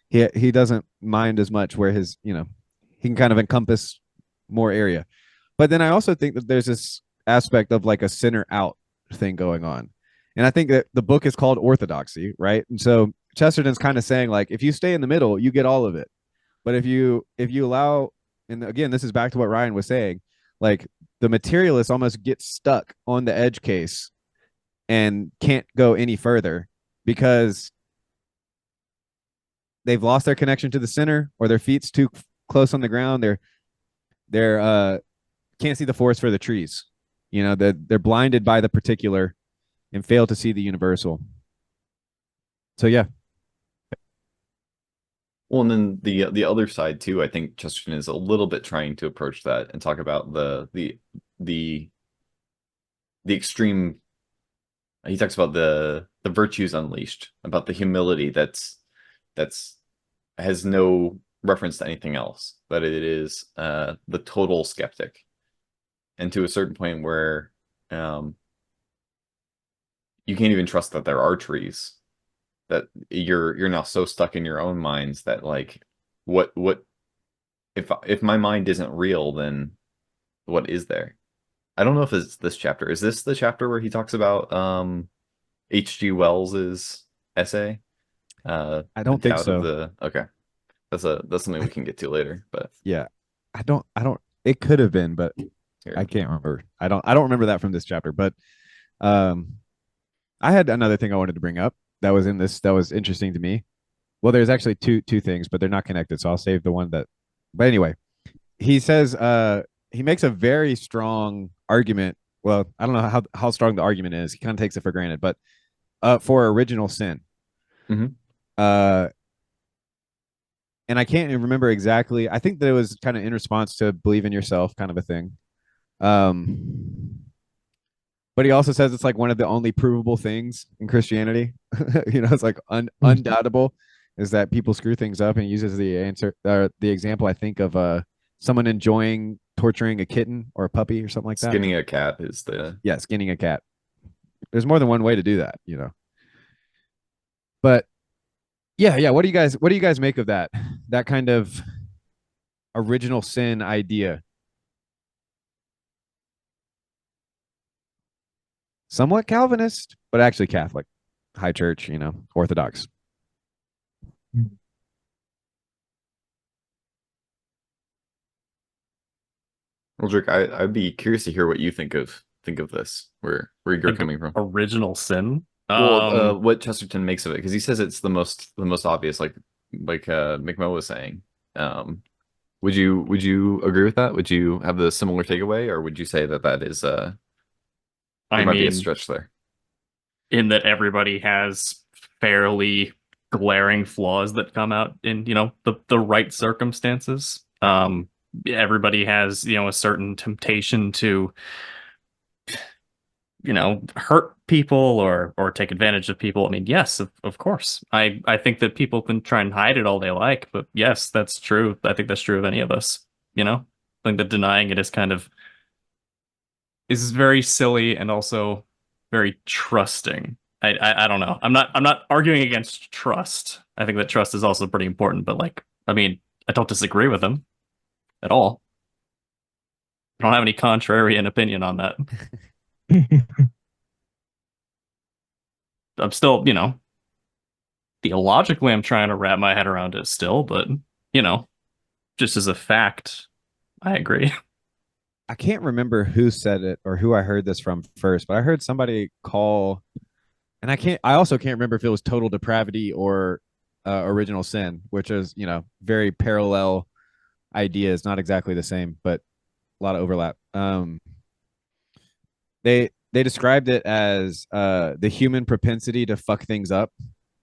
he doesn't mind as much where his, you know, he can kind of encompass more area. But then I also think that there's this aspect of like a center out thing going on. And I think that the book is called Orthodoxy, right? And so Chesterton's kind of saying like, if you stay in the middle, you get all of it. But if you allow, and again, this is back to what Ryan was saying, like the materialist almost gets stuck on the edge case and can't go any further because they've lost their connection to the center, or their feet's too close on the ground. They're can't see the forest for the trees. You know, they're blinded by the particular and fail to see the universal. So yeah. Well, and then the other side too, I think Chesterton is a little bit trying to approach that and talk about the extreme. He talks about the virtues unleashed, about the humility that's has no reference to anything else, that it is the total skeptic, and to a certain point where you can't even trust that there are trees, that you're now so stuck in your own minds that like what if my mind isn't real, then what is there? I don't know if it's this chapter. Is this the chapter where he talks about H.G. Wells's essay? I don't think so. Okay. That's something we can get to later, but yeah. I don't it could have been, but here. I can't remember. I don't remember that from this chapter, but I had another thing I wanted to bring up that was in this that was interesting to me. Well, there's actually two things, but they're not connected, so I'll save the one that. But anyway, he says he makes a very strong argument. Well, I don't know how strong the argument is. He kind of takes it for granted, but for original sin. Mhm. And I can't even remember exactly. I think that it was kind of in response to believe in yourself, kind of a thing. But he also says it's like one of the only provable things in Christianity. You know, it's like undoubtable is that people screw things up, and he uses the answer the example, I think, of someone enjoying torturing a kitten or a puppy or something like that. Skinning a cat is yeah, skinning a cat. There's more than one way to do that, you know. But yeah. What do you guys make of that? That kind of original sin idea? Somewhat Calvinist, but actually Catholic, high church, you know, Orthodox. Well, Drake, I'd be curious to hear what you think of this, where you're Like coming from. original sin. Well, what Chesterton makes of it, because he says it's the most obvious, like McMo was saying. Would you agree with that? Would you have the similar takeaway, or would you say that is there I might be a mean, stretch there? in that everybody has fairly glaring flaws that come out in, the right circumstances. Everybody has, a certain temptation to, hurt people or take advantage of people. I mean, yes, of course. I think that people can try and hide it all they like, but yes, that's true. I think that's true of any of us, I think that denying it is very silly and also very trusting. I don't know. I'm not arguing against trust. I think that trust is also pretty important, but like, I mean, I don't disagree with him at all. I don't have any contrarian opinion on that. I'm still, theologically I'm trying to wrap my head around it still, but you know, just as a fact, I agree. I can't remember who said it or who I heard this from first, but I heard somebody call, and I also can't remember if it was total depravity or original sin, which is, you know, very parallel ideas, not exactly the same, but a lot of overlap. They described it as the human propensity to fuck things up.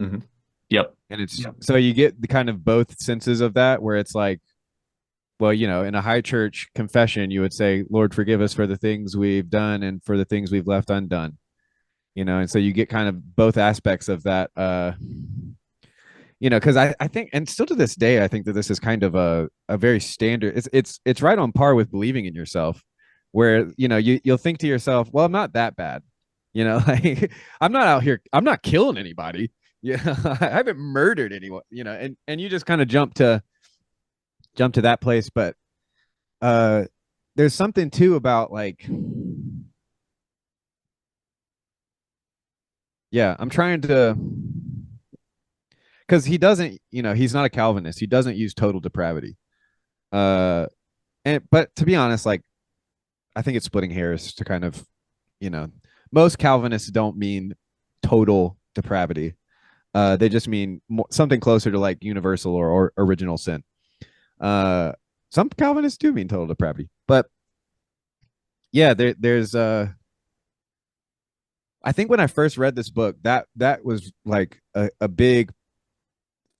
Mm-hmm. Yep. And it's so you get the kind of both senses of that, where it's like, well, you know, in a high church confession, you would say, Lord, forgive us for the things we've done and for the things we've left undone. You know, and so you get kind of both aspects of that. You know, because I think, and still to this day, I think that this is kind of a very standard. It's right on par with believing in yourself, where, you know, you'll think to yourself, well, I'm not that bad. You know, like I'm not out here, I'm not killing anybody. Yeah, I haven't murdered anyone, you know, and you just kind of jump to that place. But there's something too about like, yeah, I'm trying to, because he doesn't, you know, he's not a Calvinist. He doesn't use total depravity. And but to be honest, like I think it's splitting hairs to kind of, you know, most Calvinists don't mean total depravity. They just mean something closer to like universal or original sin. Uh, some Calvinists do mean total depravity, but yeah, there's I think when I first read this book, that was like a big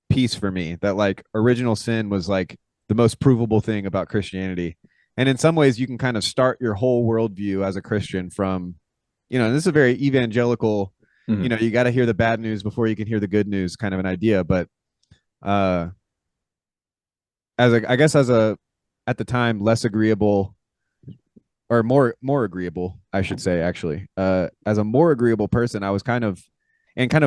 piece for me, that like original sin was like the most provable thing about Christianity. And in some ways, you can kind of start your whole worldview as a Christian from, this is a very evangelical, Mhm. you got to hear the bad news before you can hear the good news kind of an idea. But uh, I guess as a, at the time, less agreeable or more agreeable, I should say, actually, as a more agreeable person, I was kind of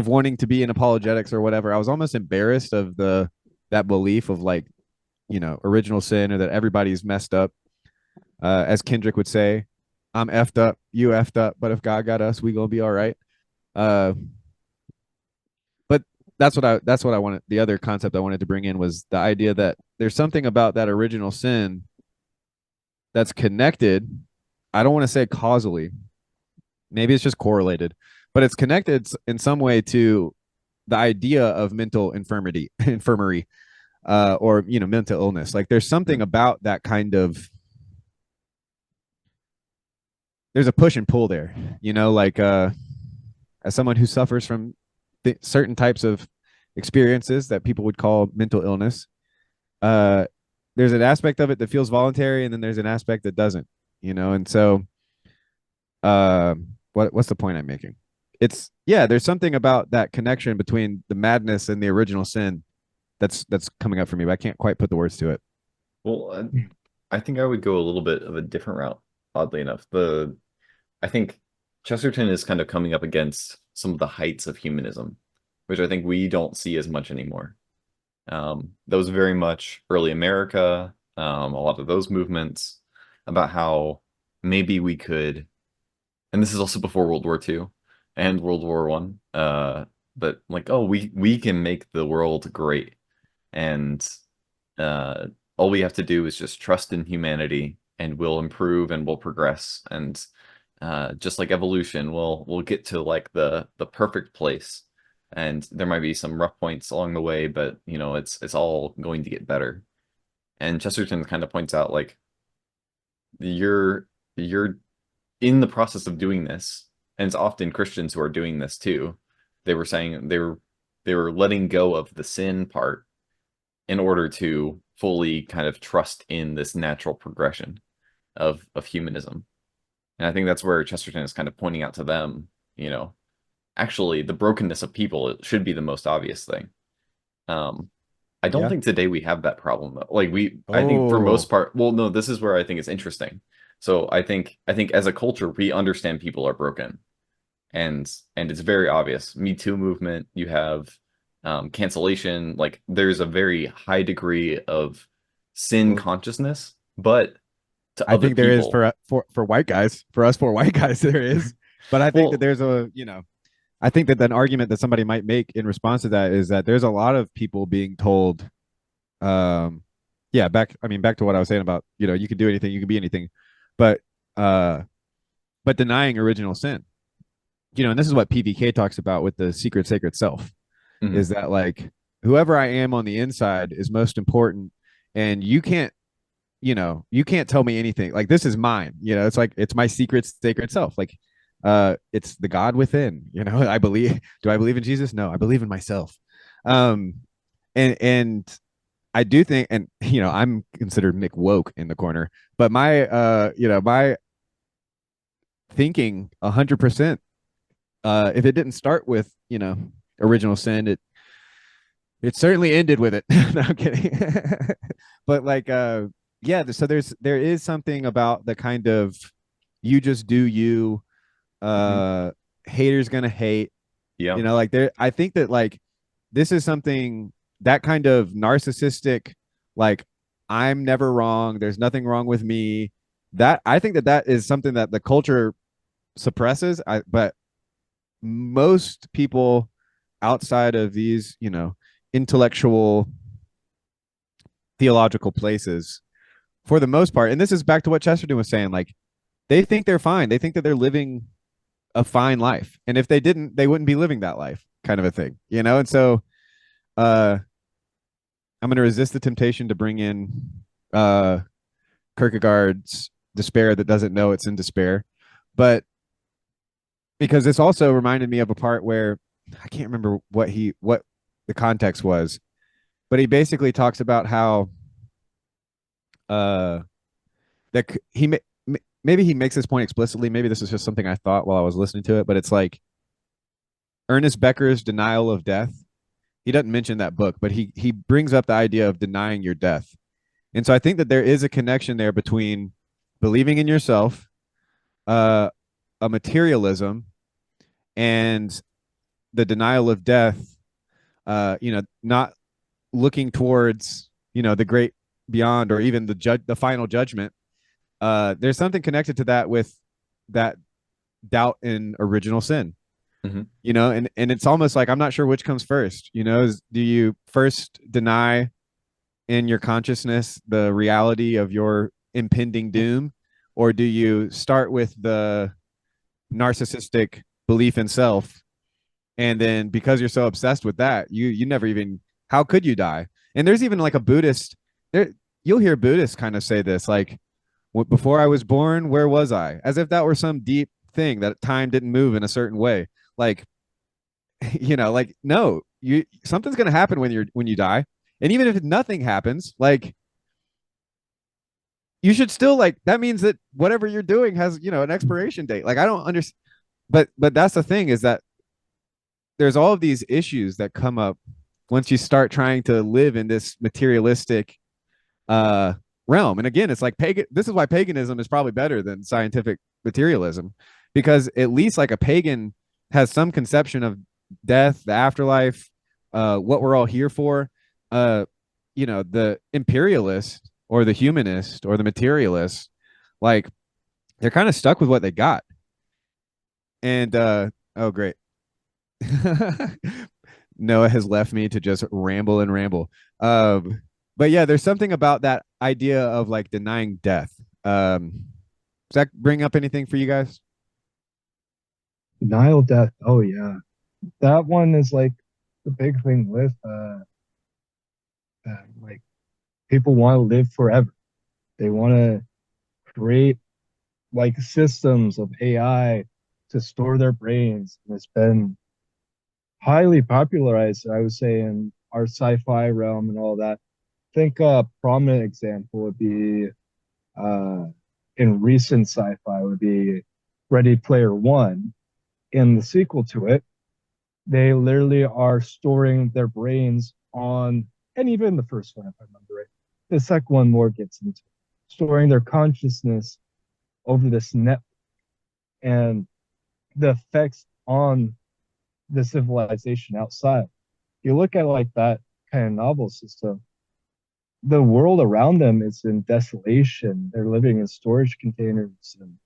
wanting to be in apologetics or whatever. I was almost embarrassed of that belief of like, original sin, or that everybody's messed up. As Kendrick would say, I'm effed up, you effed up, but if God got us, we gonna be all right. Uh, but that's what I wanted. The other concept I wanted to bring in was the idea that there's something about that original sin that's connected. I don't want to say causally. Maybe it's just correlated, but it's connected in some way to the idea of mental infirmary, or mental illness. Like there's something about that kind of, there's a push and pull there, like as someone who suffers from certain types of experiences that people would call mental illness, uh there's an aspect of it that feels voluntary, and then there's an aspect that doesn't, and so what's the point I'm making? It's, yeah, there's something about that connection between the madness and the original sin that's coming up for me, but I can't quite put the words to it. Well, I think I would go a little bit of a different route, oddly enough. I think Chesterton is kind of coming up against some of the heights of humanism, which I think we don't see as much anymore. That was very much early America, a lot of those movements about how maybe we could, and this is also before World War II and World War One, but like, oh, we can make the world great, and uh, all we have to do is just trust in humanity, and we'll improve and we'll progress, and just like evolution, we'll get to like the perfect place. And there might be some rough points along the way, but it's all going to get better. And Chesterton kind of points out like you're in the process of doing this, and it's often Christians who are doing this too. They were saying they were letting go of the sin part in order to fully kind of trust in this natural progression of humanism. And I think that's where Chesterton is kind of pointing out to them, actually the brokenness of people should be the most obvious thing. Um, I don't Yeah. think today we have that problem though. Like I think for Oh, most part, well, no, this is where I think it's interesting. So I think as a culture, we understand people are broken, and it's very obvious. Me Too movement, you have cancellation, like there's a very high degree of sin well, consciousness, but to I other think there is people, for white guys, for us four white guys, there is. But I think that well, there's I think that an argument that somebody might make in response to that is that there's a lot of people being told, um, yeah, back to what I was saying about, you can do anything, you can be anything, but uh, but denying original sin, and this is what PVK talks about with the secret sacred self, mhm, is that like whoever I am on the inside is most important, and you can't tell me anything. Like this is mine. It's like it's my secret sacred self. Like it's the God within. I believe, do I believe in Jesus? No, I believe in myself. Um and I do think, and I'm considered Mick woke in the corner, but my thinking 100%, if it didn't start with, original sin, it certainly ended with it. No, I'm kidding. But like yeah, so there is something about the kind of, you just do you, mhm, uh haters gonna hate, yeah, like there, I think that like this is something, that kind of narcissistic, like I'm never wrong, there's nothing wrong with me, that I think that is something that the culture suppresses. But most people outside of these, intellectual theological places, for the most part, and this is back to what Chesterton was saying, like they think they're fine. They think that they're living a fine life. And if they didn't, they wouldn't be living that life, kind of a thing, you know? And so uh I'm going to resist the temptation to bring in uh Kierkegaard's despair that doesn't know it's in despair. But because this also reminded me of a part where I can't remember what the context was, but he basically talks about how uh that maybe he makes this point explicitly. Maybe this is just something I thought while I was listening to it, but it's like Ernest Becker's Denial of Death. He doesn't mention that book, but he brings up the idea of denying your death. And so I think that there is a connection there between believing in yourself, uh, a materialism, and the denial of death. Not looking towards the great beyond, or even the final judgment. There's something connected to that with that doubt in original sin. Mm-hmm. And it's almost like I'm not sure which comes first. Do you first deny in your consciousness the reality of your impending doom, or do you start with the narcissistic belief in self, and then because you're so obsessed with that, you never even, how could you die? And there's even like a Buddhist there, you'll hear Buddhists kind of say this, like, before I was born, where was I? As if that were some deep thing, that time didn't move in a certain way. Like, like, no, something's going to happen when you die. And even if nothing happens, like, you should still, like, that means that whatever you're doing has, an expiration date. Like, I don't understand. But that's the thing, is that there's all of these issues that come up once you start trying to live in this materialistic uh realm. And again, it's like this is why paganism is probably better than scientific materialism, because at least like a pagan has some conception of death, the afterlife, what we're all here for. The imperialist or the humanist or the materialist, like, they're kind of stuck with what they got. And oh great. Noah has left me to just ramble and ramble. But yeah, there's something about that idea of like denying death. Does that bring up anything for you guys? Denial death. Oh yeah. That one is like the big thing with like people want to live forever. They want to create like systems of AI to store their brains. And it's been highly popularized, I would say, in our sci-fi realm and all that. I think a prominent example would be uh, in recent sci-fi would be Ready Player One. In the sequel to it, they literally are storing their brains on, and even the first one, if I remember right, the second one more gets into storing their consciousness over this network, and the effects on the civilization outside. You look at like that kind of novel system, the world around them is in desolation. They're living in storage containers, and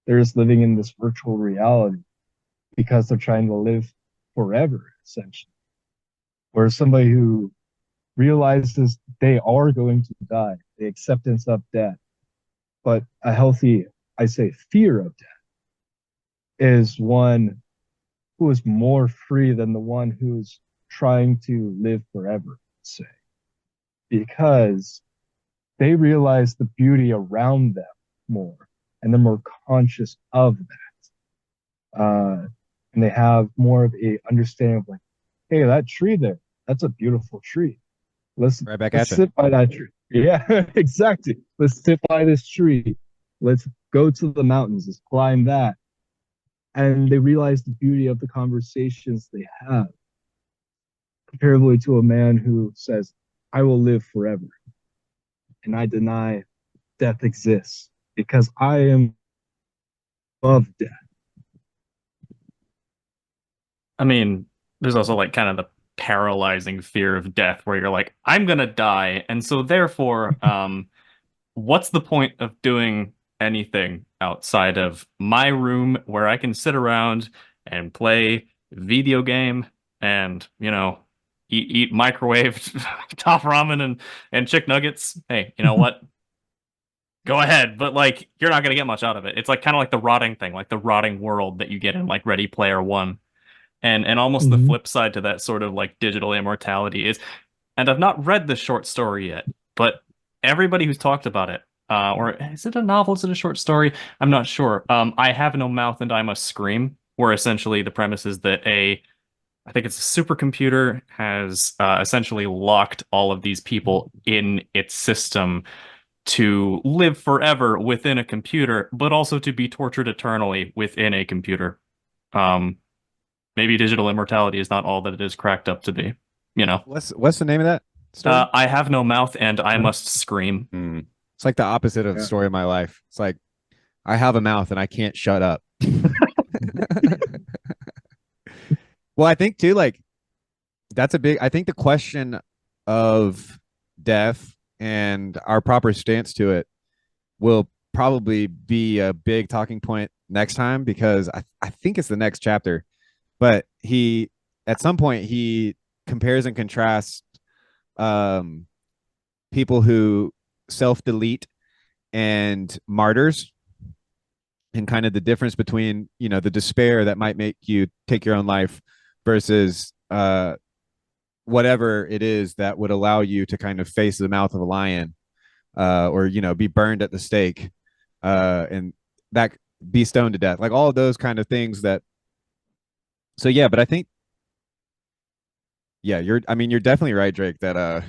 they're just living in this virtual reality because they're trying to live forever, essentially. Whereas somebody who realizes they are going to die, the acceptance of death, but a healthy, I say, fear of death, is one who is more free than the one who's trying to live forever, say, because they realize the beauty around them more, and they're more conscious of that. And they have more of a understanding of like, hey, that tree there, that's a beautiful tree. Let's Right back let's at you. sit by that tree. Yeah, exactly. Let's sit by this tree. Let's go to the mountains. Let's climb that. And they realize the beauty of the conversations they have, comparably to a man who says, I will live forever, and I deny death exists because I am above death. I mean, there's also like kind of the paralyzing fear of death where you're like, I'm gonna die, and so therefore, what's the point of doing anything outside of my room where I can sit around and play video game and, eat microwaved top ramen and chick nuggets? Hey, you know what? go ahead, but like you're not gonna get much out of it. It's like kind of like the rotting thing, like the rotting world that you get in like Ready Player One. And almost the Mhm. flip side to that sort of like digital immortality is, and I've not read this short story yet, but everybody who's talked about it, or is it a novel? Is it a short story? I'm not sure. I Have No Mouth and I Must Scream, where essentially the premise is that I think it's a supercomputer has essentially locked all of these people in its system to live forever within a computer, but also to be tortured eternally within a computer. Um, Maybe digital immortality is not all that it is cracked up to be, you know. What's the name of that story? I have no mouth and I must scream. Hmm. It's like the opposite of the Yeah. story of my life. It's like I have a mouth and I can't shut up. Well, I think too, like that's a big. I think the question of death and our proper stance to it will probably be a big talking point next time because I think it's the next chapter. But he at some point he compares and contrasts um people who self-delete and martyrs and kind of the difference between the despair that might make you take your own life versus whatever it is that would allow you to kind of face the mouth of a lion or be burned at the stake and that be stoned to death, like all of those kind of things that. So yeah, but I think yeah, you're definitely right, Drake, that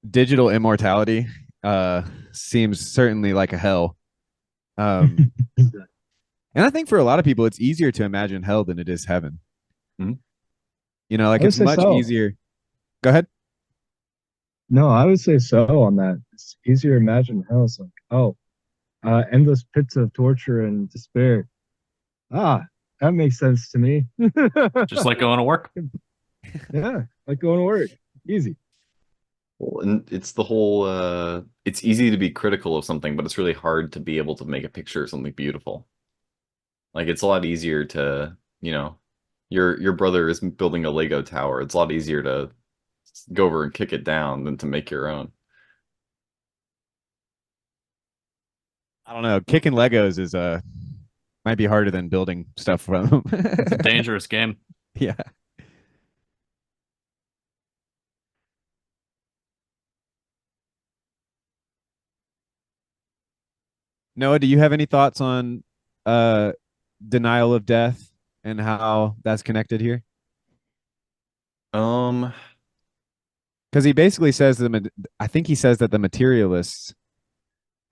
digital immortality seems certainly like a hell. Um and I think for a lot of people it's easier to imagine hell than it is heaven. Mhm. Like I would it's say much so. easier. Go ahead. No, I would say so on that. It's easier to imagine hell. It's like, oh, endless pits of torture and despair. Ah, that makes sense to me. Just like going to work. Yeah, like going to work. Easy. Well, and it's the whole it's easy to be critical of something, but it's really hard to be able to make a picture of something beautiful. Like it's a lot easier to, your brother is building a Lego tower. It's a lot easier to go over and kick it down than to make your own. I don't know. Kicking Legos is might be harder than building stuff from them. It's a dangerous game. Yeah. Noah, do you have any thoughts on uh denial of death and how that's connected here? Um, Because he basically says I think he says that the materialists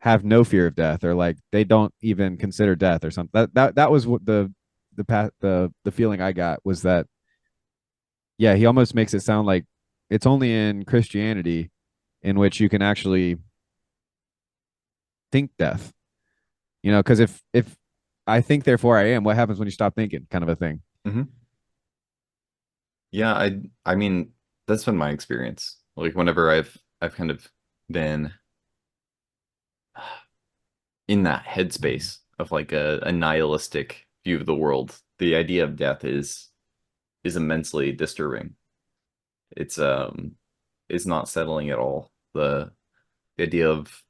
have no fear of death, or like they don't even consider death, or something. That was what the feeling I got was that. Yeah, he almost makes it sound like it's only in Christianity in which you can actually think death. Because if I think therefore I am, what happens when you stop thinking? Kind of a thing. mhm. Yeah, I mean that's been my experience. Like whenever I've kind of been in that headspace of like a nihilistic view of the world, the idea of death is immensely disturbing. It's it's not settling at all. The idea of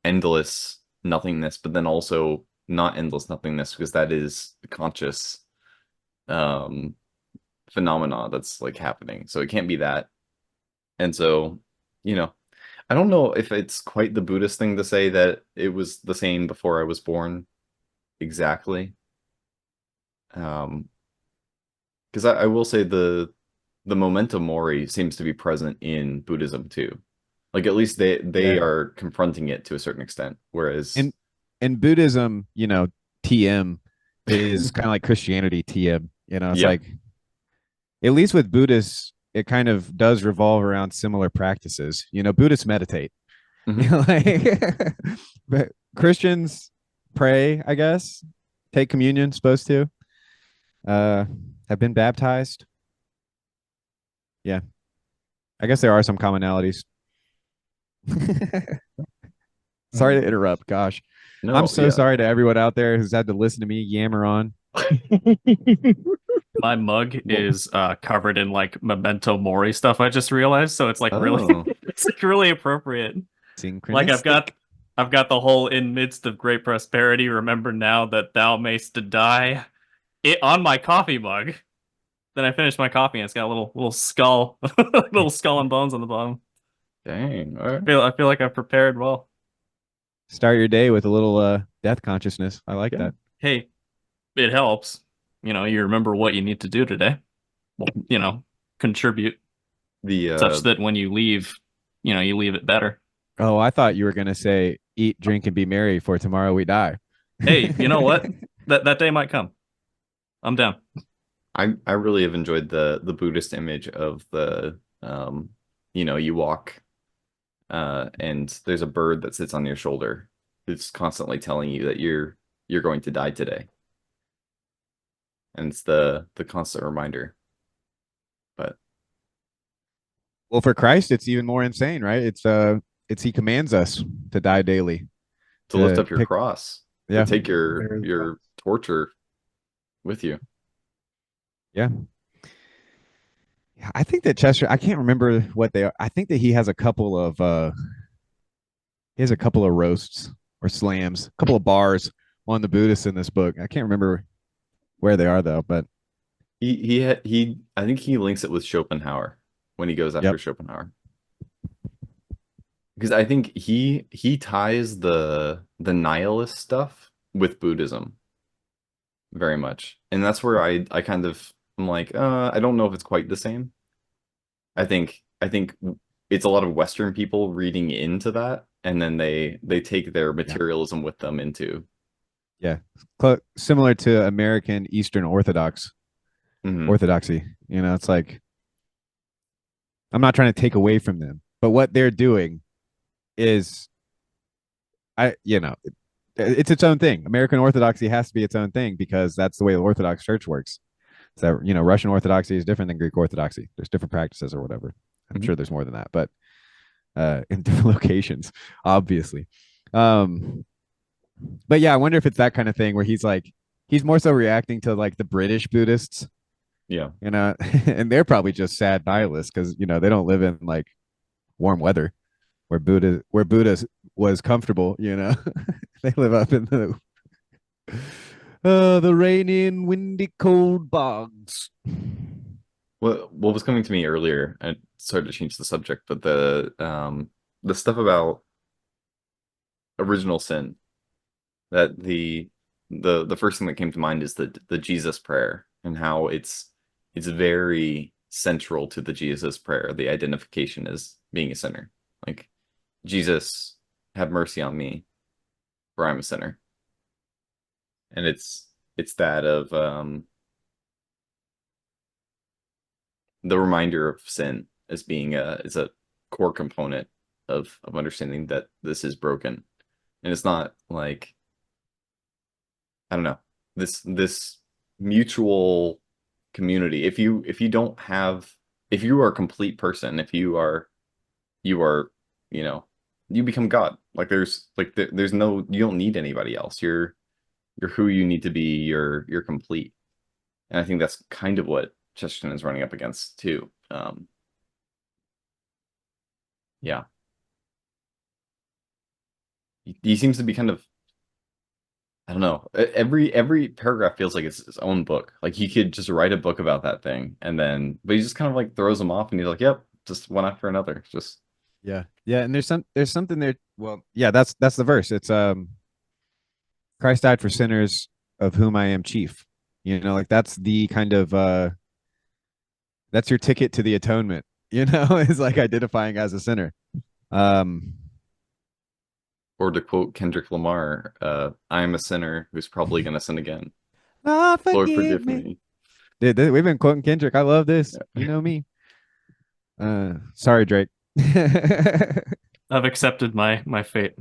endless nothingness, but then also not endless nothingness because that is a conscious um phenomena that's like happening. So it can't be that. And so, you know, I don't know if it's quite the Buddhist thing to say that it was the same before I was born exactly. Um, because I will say the memento mori seems to be present in Buddhism too. Like at least they Yeah. are confronting it to a certain extent. Whereas, And in Buddhism, TM is kind of like Christianity TM. It's yeah. like at least with Buddhists, it kind of does revolve around similar practices. Buddhists meditate. Mhm. Like but Christians pray, I guess, take communion, supposed to. Uh have been baptized. Yeah. I guess there are some commonalities. Sorry to interrupt. Gosh. I'm No, so yeah. sorry to everyone out there who's had to listen to me yammer on. My mug Well, is covered in like memento mori stuff. I just realized, so it's like really, oh, it's like really appropriate. Like I've got Synchronistic. I've got the whole in midst of great prosperity, remember now that thou mayst die it on my coffee mug. Then I finish my coffee and it's got a little skull, little skull and bones on the bottom. Dang. All right. I feel like I've prepared well. Start your day with a little death consciousness. I like Yeah. that. Hey, it helps. You remember what you need to do today. Well, contribute The such that when you leave, you leave it better. Oh, I thought you were gonna say eat, drink, and be merry, for tomorrow we die. Hey, you know what? That day might come. I'm down. I really have enjoyed the Buddhist image of the you walk and there's a bird that sits on your shoulder. It's constantly telling you that you're going to die today. And it's the constant reminder. But Well, for Christ, it's even more insane, right? It's he commands us to die daily, to lift to up your pick, cross, to yeah, take Bear the your torture with you. yeah. I think that Chester, I can't remember what they are. I think that he has a couple of roasts or slams, a couple of bars on the Buddhists in this book. I can't remember where they are though, but He I think he links it with Schopenhauer when he goes after yep. Schopenhauer. Because I think he ties the nihilist stuff with Buddhism very much. And that's where I kind of I'm like, I don't know if it's quite the same. I think it's a lot of Western people reading into that, and then they take their Yeah. materialism with them into. Yeah. Similar to American Eastern Mhm. Orthodoxy. It's like I'm not trying to take away from them, but what they're doing is it's its own thing. American Orthodoxy has to be its own thing because that's the way the Orthodox Church works. So, Russian Orthodoxy is different than Greek Orthodoxy. There's different practices or whatever. I'm Mhm. sure there's more than that, but in different locations, obviously. Um, but yeah, I wonder if it's that kind of thing where he's more so reacting to like the British Buddhists, Yeah. and they're probably just sad nihilists because they don't live in like warm weather where Buddha was comfortable. They live up in the rainy and windy cold bogs. What was coming to me earlier, I started to change the subject, but the stuff about original sin, that the first thing that came to mind is the Jesus prayer and how it's very central to the Jesus prayer, the identification as being a sinner. Like, Jesus, have mercy on me, for I'm a sinner. And it's that of the reminder of sin as being a core component of understanding that this is broken. And it's not like, I don't know, this mutual community. If you don't have, if you are a complete person, if you are, you know, you become God. Like there's no, you don't need anybody else. You're who you need to be. You're complete. And I think that's kind of what Chesterton is running up against too. Yeah, he seems to be kind of, I don't know. Every paragraph feels like it's its own book. Like he could just write a book about that thing, and then, but he just kind of like throws them off, and he's like, "Yep, just one after another." Just Yeah, yeah, and there's something there. Well, yeah, that's the verse. It's Christ died for sinners, of whom I am chief. Like that's the kind of that's your ticket to the atonement. Is like identifying as a sinner. Um, or to quote Kendrick Lamar, "I am a sinner who's probably gonna sin again. oh, Lord, forgive forgive me. me." Dude, we've been quoting Kendrick. I love this. Yeah. You know me. Sorry, Drake. I've accepted my fate.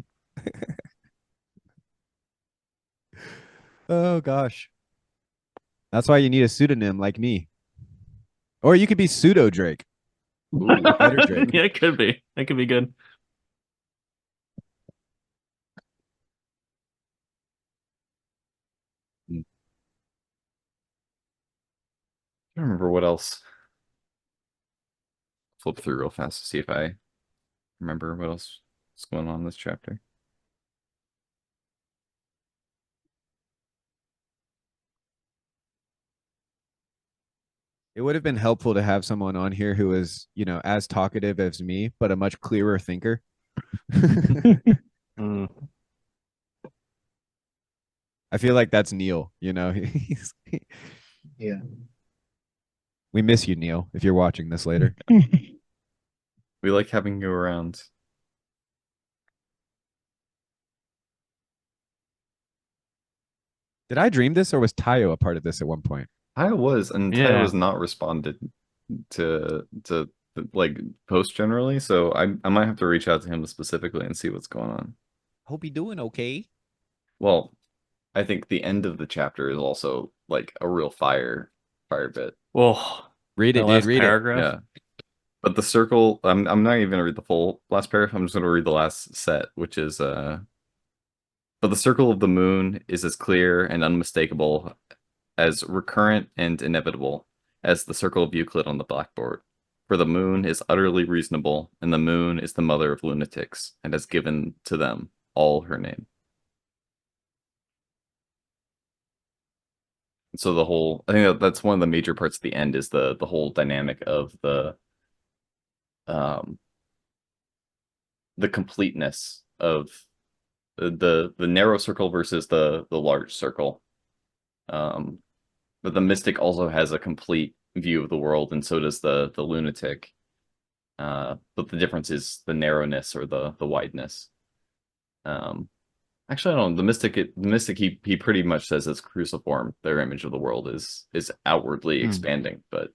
Oh gosh, that's why you need a pseudonym like me, or you could be pseudo Drake. Ooh. Better Drake. Yeah, it could be. It could be good. I don't remember what else. Flip through real fast to see if I remember what else is going on in this chapter. It would have been helpful to have someone on here who is, as talkative as me, but a much clearer thinker. Mm. I feel like that's Neil, He's, Yeah. we miss you, Neil, if you're watching this later. We like having you around. Did I dream this or was Tayo a part of this at one point? Taya was, and Taya Yeah. was not responded to like post generally, so I might have to reach out to him specifically and see what's going on. Hope you doing okay. Well, I think the end of the chapter is also like a real fire bit. Well, Read that it, dude. last Read it. paragraph. Yeah. But the circle, I'm not even gonna read the full last paragraph. I'm just gonna read the last set, which is but the circle of the moon is as clear and unmistakable, as recurrent and inevitable as the circle of Euclid on the blackboard. For the moon is utterly reasonable, and the moon is the mother of lunatics, and has given to them all her name. So I think that's one of the major parts of the end is the whole dynamic of um the completeness of the narrow circle versus the large circle. Um, but the mystic also has a complete view of the world, and so does the lunatic. But the difference is the narrowness or the wideness. Um, Actually, I don't know. The mystic, he pretty much says it's cruciform. Their image of the world is outwardly expanding, but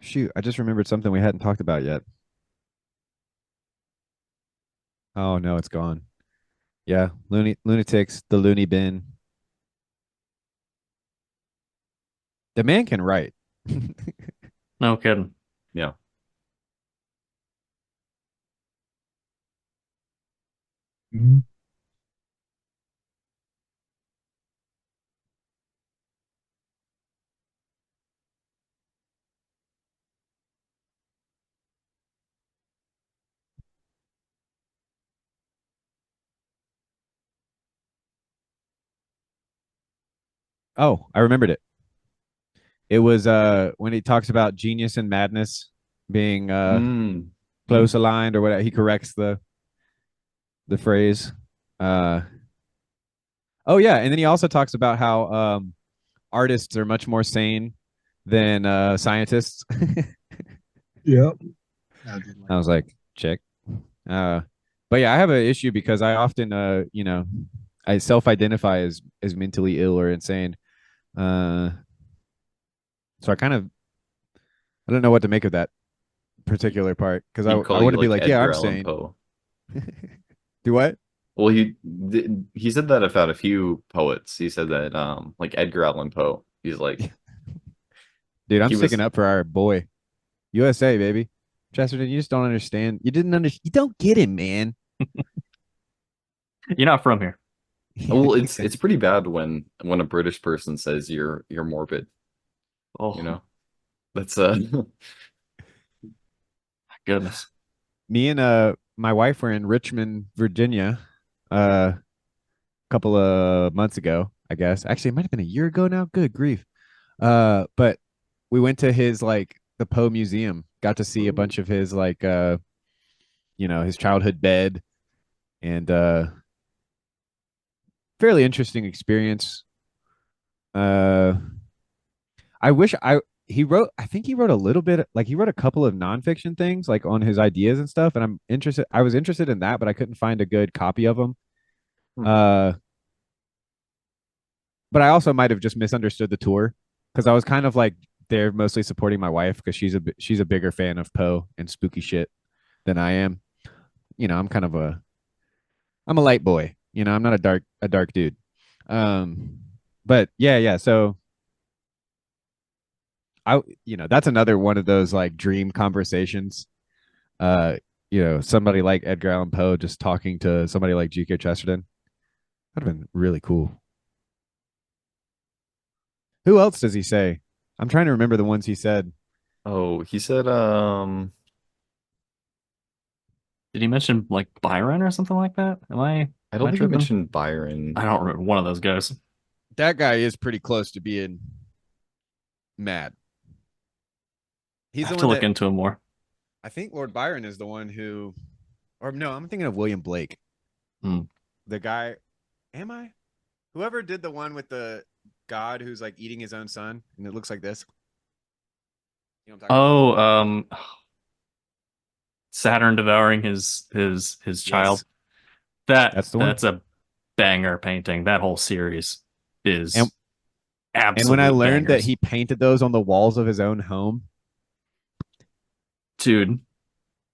Shoot, I just remembered something we hadn't talked about yet. Oh no, it's gone. Yeah, lunatics, the loony bin. The man can write. No kidding. yeah. Mhm. Oh, I remembered it. It was when he talks about genius and madness being Mm. close aligned or whatever. He corrects the phrase. Uh oh yeah, and then he also talks about how artists are much more sane than scientists. Yep. I did like I was that. like, check. Uh, but yeah, I have an issue because I often, I self-identify as mentally ill or insane. Uh, so I don't know what to make of that particular part because He'd I call want you to be like like, yeah, Edgar I'm Allan sane. Poe. Do what? Well, he said that about a few poets. He said that like Edgar Allan Poe. He's like Dude, I'm he sticking was up for our boy, USA, baby. Chesterton, you just don't understand. You didn't understand. You don't get it, man. You're not from here. well, it's pretty bad when a British person says you're morbid, Oh, you know. That's goodness. Me and my wife were in Richmond, Virginia, a couple of months ago, I guess. Actually, it might have been a year ago now. Good grief. But we went to his like the Poe Museum, got to see a bunch of his like his childhood bed and fairly interesting experience. Uh I wish I think he wrote a little bit like he wrote a couple of nonfiction things like on his ideas and stuff, and I was interested in that, but I couldn't find a good copy of them. Hmm. But I also might have just misunderstood the tour because I was kind of like there mostly supporting my wife because she's a bigger fan of Poe and spooky shit than I am. I'm a light boy. I'm not a dark dude. Um, but yeah. So that's another one of those like dream conversations. Uh, somebody like Edgar Allan Poe just talking to somebody like G.K. Chesterton. That'd have been really cool. Who else does he say? I'm trying to remember the ones he said. oh, he said Did he mention like Byron or something like that? Am I? I don't think you tripping? mentioned Byron. I don't remember one of those guys. That guy is pretty close to being mad. I He's the have to one look that into him more. I think Lord Byron is the one who, or no, I'm thinking of William Blake. Hmm. The guy, am I? Whoever did the one with the god who's like eating his own son, and it looks like this. You know what I'm talking Oh, Saturn devouring his about? child. Yes, that's the one. That's a banger painting. That whole series And is and when I absolute learned that bangers. he painted those on the walls of his own home, Dude,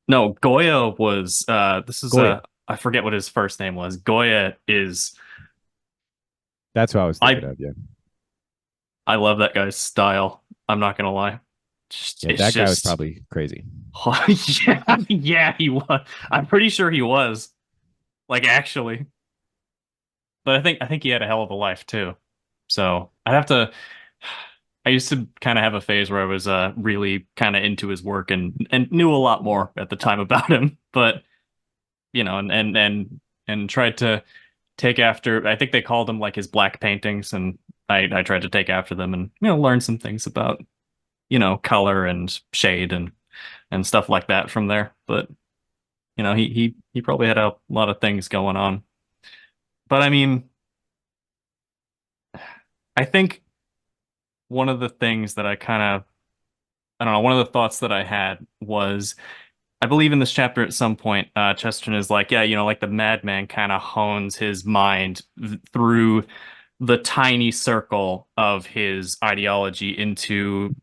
no, Goya was this is Goya. I forget what his first name was. Goya is That's who I was thinking I of. Yeah, I love that guy's style. I'm not gonna lie. yeah, It's that guy was just probably crazy. yeah, yeah, he was. I'm pretty sure he was. Like actually. But I think he had a hell of a life too. So I'd have to. I used to kind of have a phase where I was really kind of into his work and knew a lot more at the time about him. But and tried to take after. I think they called them like his black paintings, and I tried to take after them and learn some things about color and shade and stuff like that from there. But he probably had a lot of things going on. But I mean, I think one of the things that I don't know, one of the thoughts that I had was I believe in this chapter at some point, Chesterton is like, yeah, like the madman kind of hones his mind through the tiny circle of his ideology into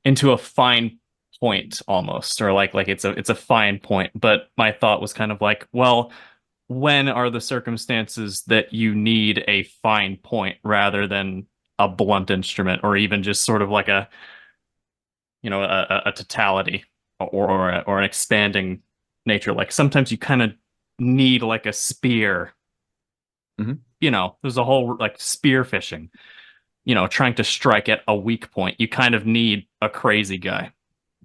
a fine point almost, or like it's a fine point. But my thought was kind of like, well, when are the circumstances that you need a fine point rather than a blunt instrument, or even just sort of like a totality or an expanding nature? Like sometimes you kind of need like a spear. Mhm. There's a whole like spear fishing, trying to strike at a weak point. You kind of need a crazy guy.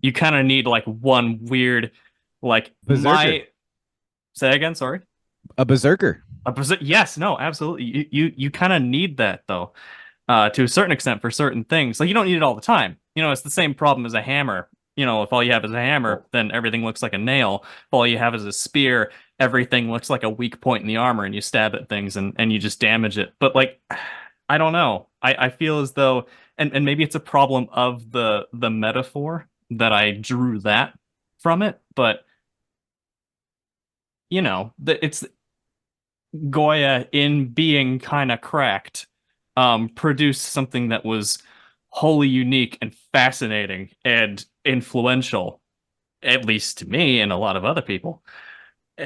You kind of need like one weird, like Berserker, my say again, sorry. a berserker. Yes, no, absolutely. You kind of need that though, to a certain extent for certain things. Like you don't need it all the time. It's the same problem as a hammer. If all you have is a hammer, then everything looks like a nail. If all you have is a spear, everything looks like a weak point in the armor, and you stab at things and you just damage it. But like, I don't know. I feel as though, and maybe it's a problem of the metaphor that I drew that from it, but it's Goya in being kind of cracked, produced something that was wholly unique and fascinating and influential, at least to me and a lot of other people.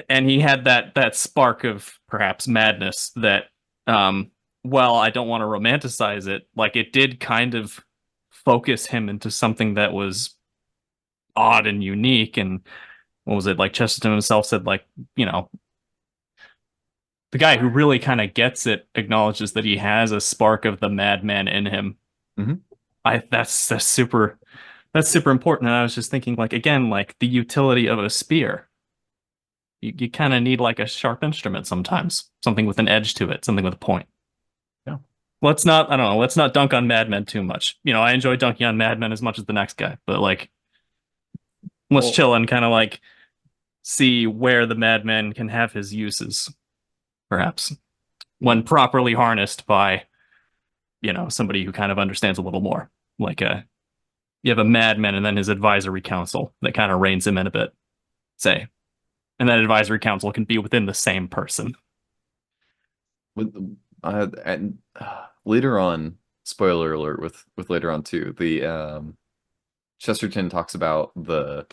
And he had that spark of perhaps madness that, well, I don't want to romanticize it, like it did kind of focus him into something that was odd and unique. And what was it, like Chesterton himself said, like, you know, the guy who really kind of gets it acknowledges that he has a spark of the madman in him. Mhm. That's super important. And I was just thinking, like, again, like the utility of a spear. You kind of need like a sharp instrument sometimes, something with an edge to it, something with a point. Yeah. I don't know, let's not dunk on madmen too much. I enjoy dunking on madmen as much as the next guy, but like, let's Well, chill and kind of like see where the madman can have his uses, perhaps, when properly harnessed by somebody who kind of understands a little more. Like you have a madman and then his advisory council that kind of reins him in a bit, say, and that advisory council can be within the same person. with and later on, spoiler alert, with later on too, the Chesterton talks about the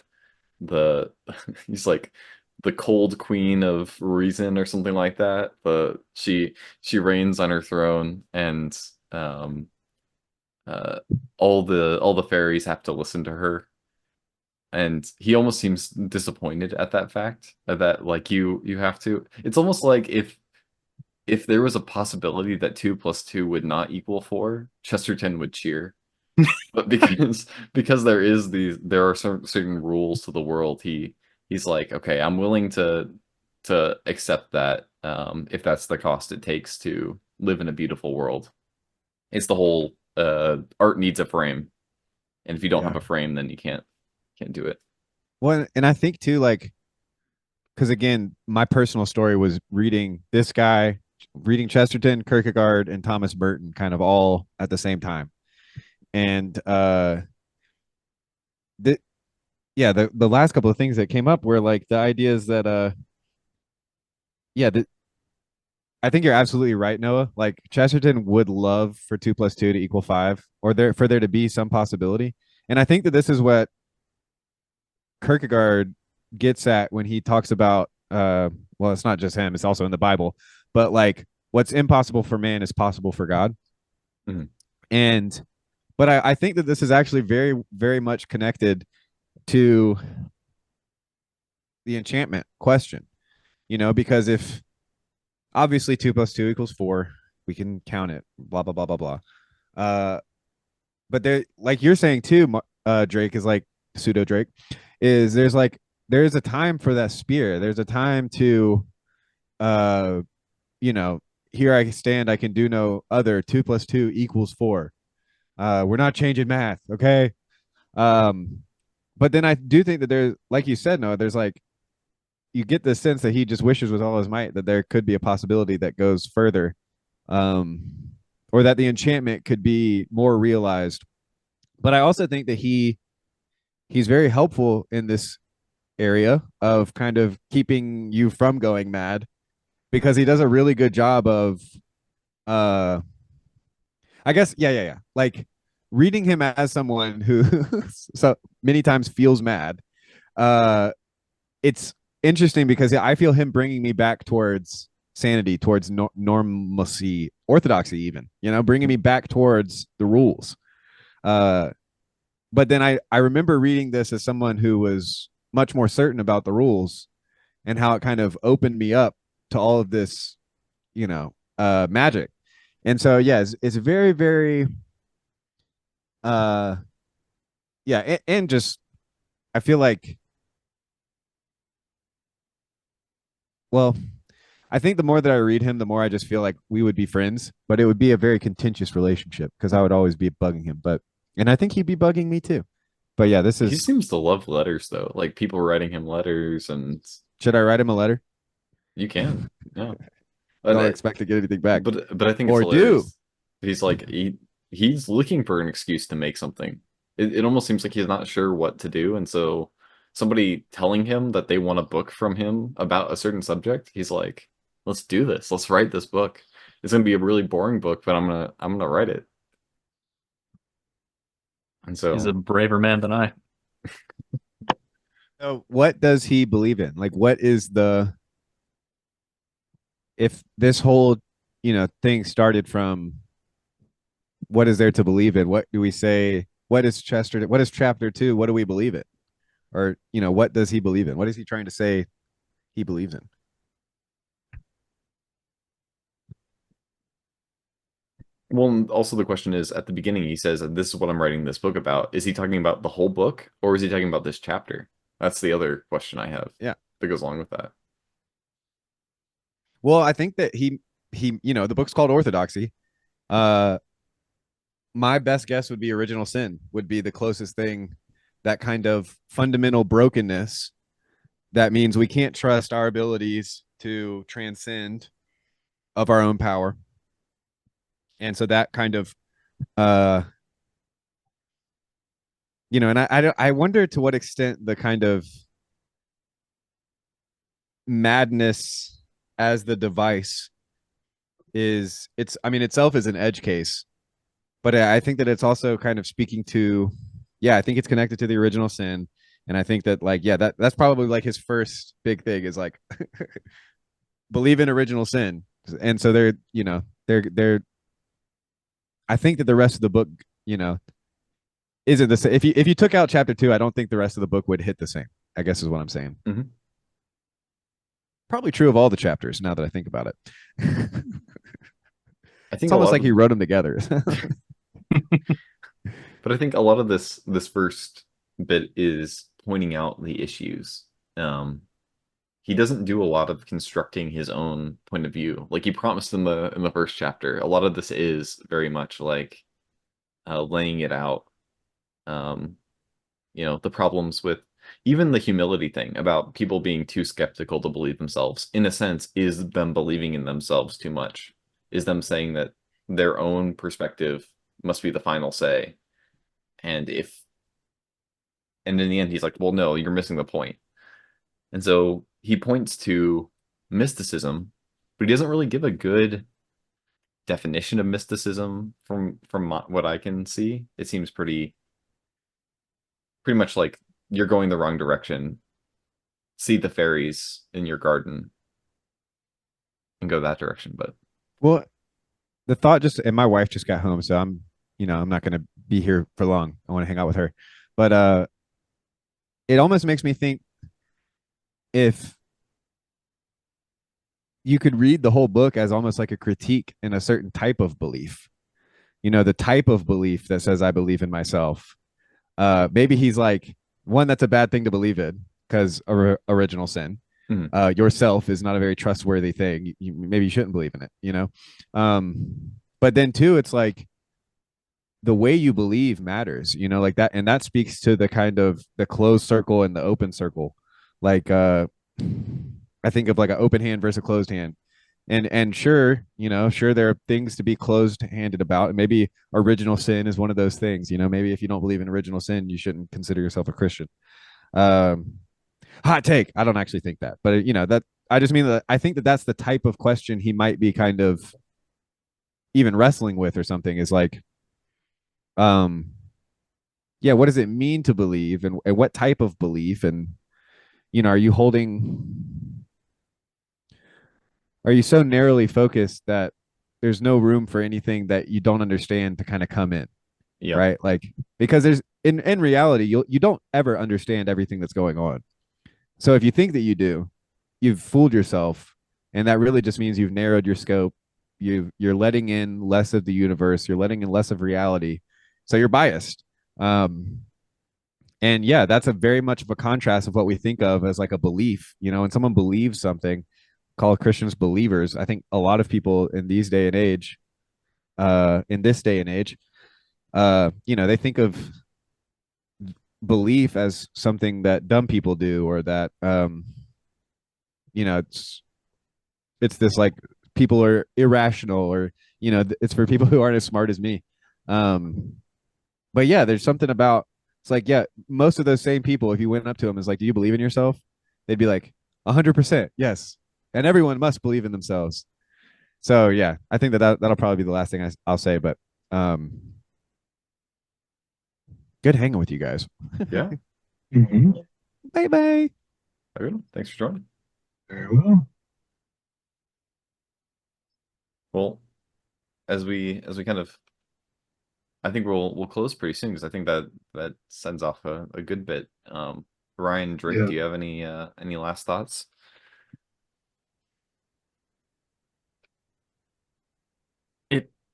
he's like the cold queen of reason or something like that. But she reigns on her throne, and um uh all the fairies have to listen to her. And he almost seems disappointed at that fact, that like you have to. It's almost like if there was a possibility that 2 + 2 would not equal 4, Chesterton would cheer. But because there are certain rules to the world, he's like, okay, I'm willing to to accept that if that's the cost it takes to live in a beautiful world. It's the whole art needs a frame, and if you don't Yeah. have a frame, then you can't do it. Well, and I think too, like, because again, my personal story was reading this guy, reading Chesterton, Kierkegaard, and Thomas Merton kind of all at the same time. And the yeah, the last couple of things that came up were like the ideas that yeah, I think you're absolutely right, Noah. Like Chesterton would love for 2 + 2 to equal 5, or for there to be some possibility. And I think that this is what Kierkegaard gets at when he talks about well, it's not just him, it's also in the Bible, but like what's impossible for man is possible for God. Mhm. And but I think that this is actually very, very much connected to the enchantment question, because if obviously 2 + 2 = 4, we can count it, blah blah blah blah blah. But there, like you're saying too, Drake is like pseudo Drake, is there's a time for that spear. There's a time to, uh, you know, here I stand, I can do no other. 2 + 2 = 4. We're not changing math, okay? But then I do think that there's, like you said, no, there's like you get the sense that he just wishes with all his might that there could be a possibility that goes further, um, or that the enchantment could be more realized. But I also think that he's very helpful in this area of kind of keeping you from going mad, because he does a really good job of uh I guess yeah, like reading him as someone who so many times feels mad. uh it's interesting because I feel him bringing me back towards sanity, towards normalcy, orthodoxy, even, bringing me back towards the rules. But then I remember reading this as someone who was much more certain about the rules, and how it kind of opened me up to all of this, magic. And so yeah, it's very, very uh yeah, and just I feel like, well, I think the more that I read him, the more I just feel like we would be friends, but it would be a very contentious relationship because I would always be bugging him. And I think he'd be bugging me too. But yeah, this He is. seems to love letters though, like people writing him letters, and Should I write him a letter? you can, yeah. And Don't expect to get anything back. but I think it's Or do. hilarious. He's like he's looking for an excuse to make something. It almost seems like he's not sure what to do, and so somebody telling him that they want a book from him about a certain subject, he's like, "Let's do this. Let's write this book. It's gonna be a really boring book, but I'm gonna write it." And He's a so braver man than I. So what does he believe in? Like, what is if this whole, thing started from what is there to believe in? What do we say? What is Chesterton? What is chapter 2? What do we believe in? Or, what does he believe in? What is he trying to say he believes in? well, also the question is at the beginning he says, "This is what I'm writing this book about." Is he talking about the whole book, or is he talking about this chapter? That's the other question I have. Yeah. That goes along with that. Well, I think that the book's called Orthodoxy. Uh, my best guess would be original sin would be the closest thing, that kind of fundamental brokenness that means we can't trust our abilities to transcend of our own power. And so that kind of, uh, and I wonder to what extent the kind of madness as the device itself is an edge case, but I think that it's also kind of speaking to, yeah, I think it's connected to the original sin. And I think that, like, yeah, that's probably like his first big thing is like believe in original sin. And so they're I think that the rest of the book, isn't the same. If you took out chapter 2, I don't think the rest of the book would hit the same, I guess is what I'm saying. Mm-hmm. Probably true of all the chapters now that I think about it. I think it's almost like he wrote them together. But I think a lot of this first bit is pointing out the issues. he doesn't do a lot of constructing his own point of view. Like he promised in the first chapter, a lot of this is very much like laying it out. Um, the problems with even the humility thing about people being too skeptical to believe themselves, in a sense, is them believing in themselves too much, is them saying that their own perspective must be the final say. And and in the end, he's like, well, no, you're missing the point. And so he points to mysticism, but he doesn't really give a good definition of mysticism from what I can see. It seems pretty much like you're going the wrong direction. See the fairies in your garden and go that direction. But Well, the thought just, and my wife just got home, so I'm not going to be here for long. I want to hang out with her. But it almost makes me think if you could read the whole book as almost like a critique in a certain type of belief. The type of belief that says I believe in myself. Maybe he's like, one, that's a bad thing to believe in because original sin. Yourself is not a very trustworthy thing. Maybe you shouldn't believe in it. But then two, it's like the way you believe matters. Like that, and that speaks to the kind of the closed circle and the open circle. Like I think of like an open hand versus a closed hand. And sure, sure there are things to be closed handed about. And maybe original sin is one of those things. Maybe if you don't believe in original sin, you shouldn't consider yourself a Christian. Hot take. I don't actually think that, but that I just mean that I think that that's the type of question he might be kind of even wrestling with or something, is like, yeah, what does it mean to believe, and what type of belief, and are you so narrowly focused that there's no room for anything that you don't understand to kind of come in, yeah, right? Like, because there's in reality, you don't ever understand everything that's going on. So if you think that you do, you've fooled yourself, and that really just means you've narrowed your scope. You're letting in less of the universe. You're letting in less of reality. So you're biased. And yeah, that's a very much of a contrast of what we think of as like a belief. When someone believes something, call Christians believers. I think a lot of people in this day and age, they think of belief as something that dumb people do, or that it's this like people are irrational, or it's for people who aren't as smart as me. But yeah, there's something about, it's like, yeah, most of those same people, if you went up to them, is like, do you believe in yourself? They'd be like, 100%, yes. And everyone must believe in themselves. So yeah, I think that'll probably be the last thing I'll say. But good hanging with you guys. yeah. Bye bye. Thanks for joining. Very well. Well, as we kind of, I think we'll close pretty soon because I think that sends off a good bit. Ryan, Drake, Yeah. do you have any last thoughts?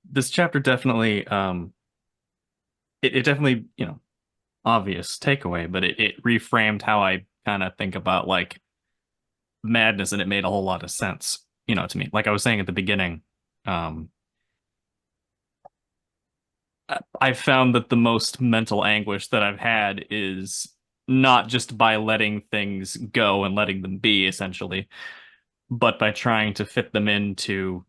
This chapter definitely it definitely, obvious takeaway, but it reframed how I kind of think about like madness, and it made a whole lot of sense, to me. Like I was saying at the beginning, I've found that the most mental anguish that I've had is not just by letting things go and letting them be, essentially, but by trying to fit them into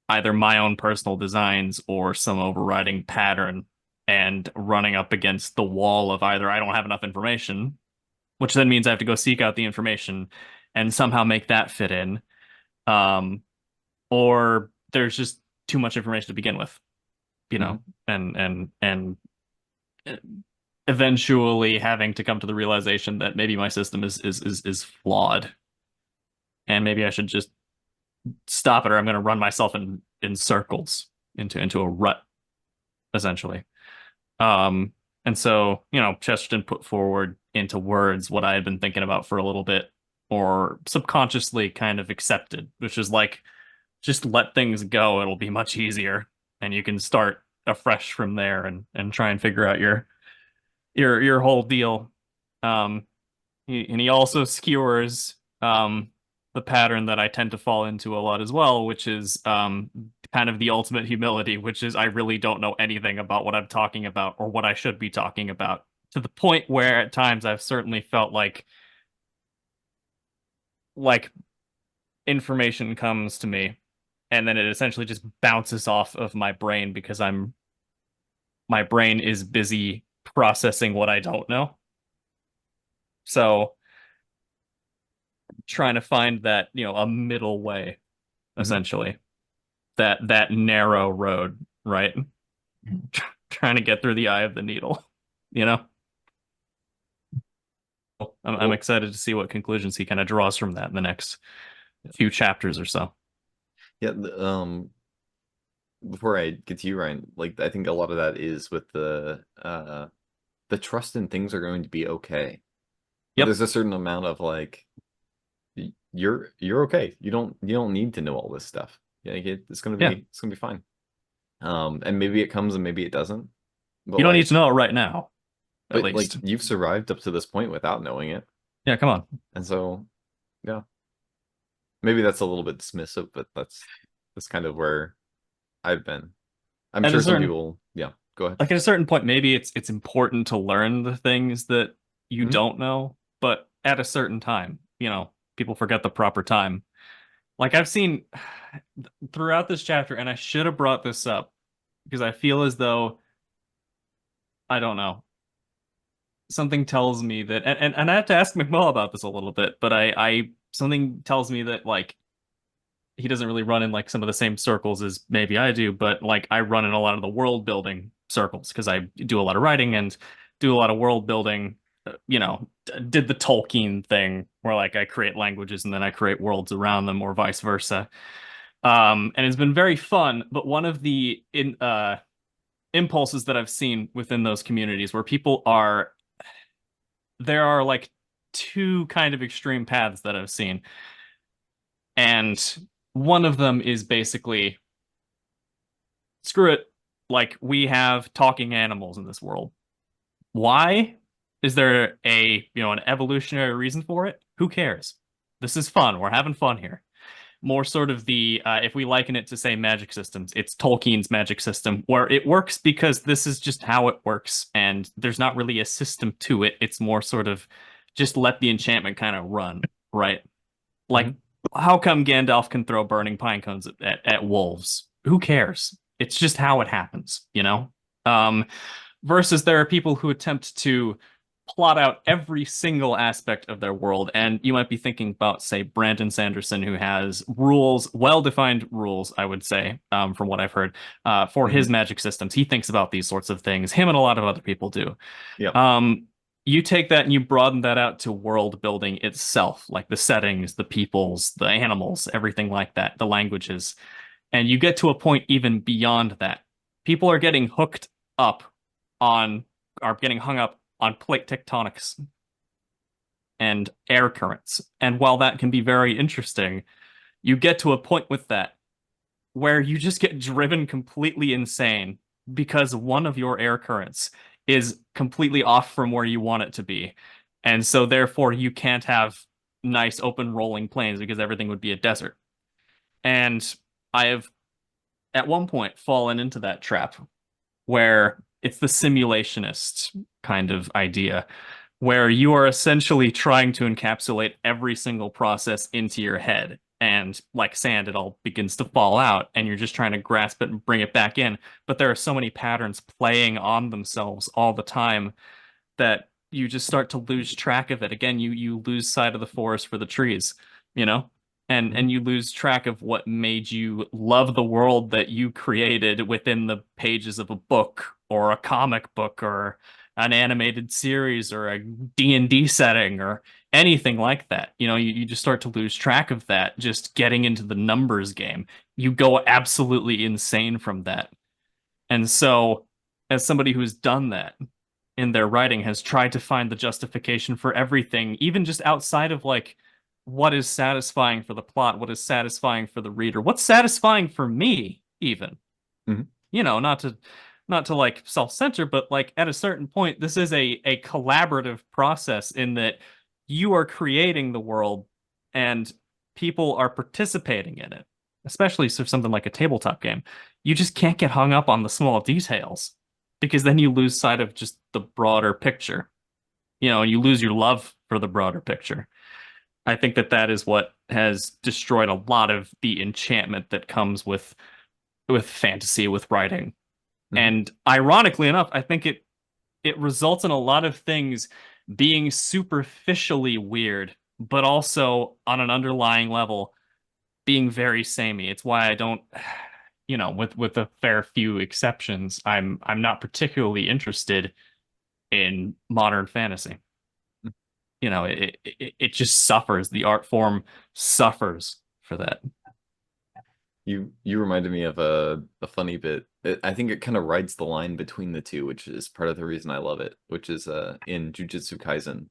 either my own personal designs or some overriding pattern, and running up against the wall of either I don't have enough information, which then means I have to go seek out the information and somehow make that fit in, um, or there's just too much information to begin with, and eventually having to come to the realization that maybe my system is flawed, and maybe I should just stop it, or I'm going to run myself in circles into a rut, essentially. And so, Chesterton put forward into words what I had been thinking about for a little bit, or subconsciously kind of accepted, which is like, just let things go. It'll be much easier, and you can start afresh from there, and try and figure out your whole deal. And he also skewers the pattern that I tend to fall into a lot as well, which is kind of the ultimate humility, which is I really don't know anything about what I'm talking about or what I should be talking about, to the point where at times I've certainly felt like information comes to me and then it essentially just bounces off of my brain because my brain is busy processing what I don't know. So trying to find that, a middle way, essentially. That narrow road, right? Trying to get through the eye of the needle, you know? I'm excited to see what conclusions he kind of draws from that in the next few chapters or so. Yeah, before I get to you, Ryan, like I think a lot of that is with the trust in things are going to be okay. Yep. There's a certain amount of like you're okay. You don't need to know all this stuff. Yeah, it's gonna be fine. And maybe it comes and maybe it doesn't. But you don't need to know it right now. At least. Like you've survived up to this point without knowing it. Yeah, come on. And so, yeah, maybe that's a little bit dismissive, but that's kind of where I've been. I'm sure some people, yeah, go ahead. Like at a certain point, maybe it's important to learn the things that you don't know, but at a certain time, people forget the proper time. Like I've seen throughout this chapter, and I should have brought this up because I feel as though, I don't know, something tells me that, and I have to ask McMull about this a little bit, but I something tells me that like he doesn't really run in like some of the same circles as maybe I do, but like I run in a lot of the world building circles because I do a lot of writing and do a lot of world building. Did the Tolkien thing where like I create languages and then I create worlds around them, or vice versa. And it's been very fun. But one of the impulses that I've seen within those communities where there are like two kind of extreme paths that I've seen. And one of them is basically, screw it, like we have talking animals in this world. Why? Is there an evolutionary reason for it? Who cares? This is fun. We're having fun here. More sort of if we liken it to, say, magic systems, it's Tolkien's magic system, where it works because this is just how it works, and there's not really a system to it. It's more sort of just let the enchantment kind of run, right? Like, how come Gandalf can throw burning pine cones at wolves? Who cares? It's just how it happens, Versus there are people who attempt to plot out every single aspect of their world. And you might be thinking about, say, Brandon Sanderson, who has rules, well-defined rules, I would say, from what I've heard, for his magic systems. He thinks about these sorts of things. Him and a lot of other people do. Yeah. You take that and you broaden that out to world building itself, like the settings, the peoples, the animals, everything like that, the languages. And you get to a point even beyond that. People are getting getting hung up on plate tectonics and air currents. And while that can be very interesting, you get to a point with that where you just get driven completely insane because one of your air currents is completely off from where you want it to be. And so therefore you can't have nice open rolling plains because everything would be a desert. And I have at one point fallen into that trap where it's the simulationist kind of idea, where you are essentially trying to encapsulate every single process into your head. And like sand, it all begins to fall out, and you're just trying to grasp it and bring it back in. But there are so many patterns playing on themselves all the time that you just start to lose track of it. Again, you lose sight of the forest for the trees, and you lose track of what made you love the world that you created within the pages of a book or a comic book or an animated series or a D&D setting or anything like that. You just start to lose track of that, just getting into the numbers game. You go absolutely insane from that. And so, as somebody who's done that in their writing, has tried to find the justification for everything, even just outside of like, what is satisfying for the plot, what is satisfying for the reader, what's satisfying for me, even. Not to like self-censor, but like at a certain point, this is a collaborative process in that you are creating the world and people are participating in it, especially for something like a tabletop game, you just can't get hung up on the small details because then you lose sight of just the broader picture, and you lose your love for the broader picture. I think that that is what has destroyed a lot of the enchantment that comes with fantasy, with writing. And ironically enough, I think it results in a lot of things being superficially weird, but also on an underlying level being very samey. It's why I don't, with a fair few exceptions, I'm not particularly interested in modern fantasy. It just suffers. The art form suffers for that. You reminded me of a funny bit. I think it kind of rides the line between the two, which is part of the reason I love it, which is in Jujutsu Kaisen,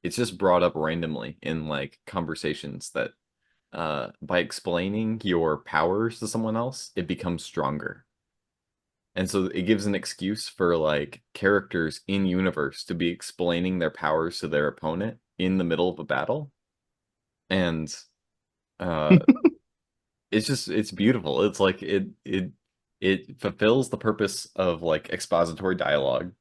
it's just brought up randomly in like conversations that by explaining your powers to someone else, it becomes stronger. And so it gives an excuse for like characters in universe to be explaining their powers to their opponent in the middle of a battle. And uh it's beautiful. It's like it fulfills the purpose of like expository dialogue.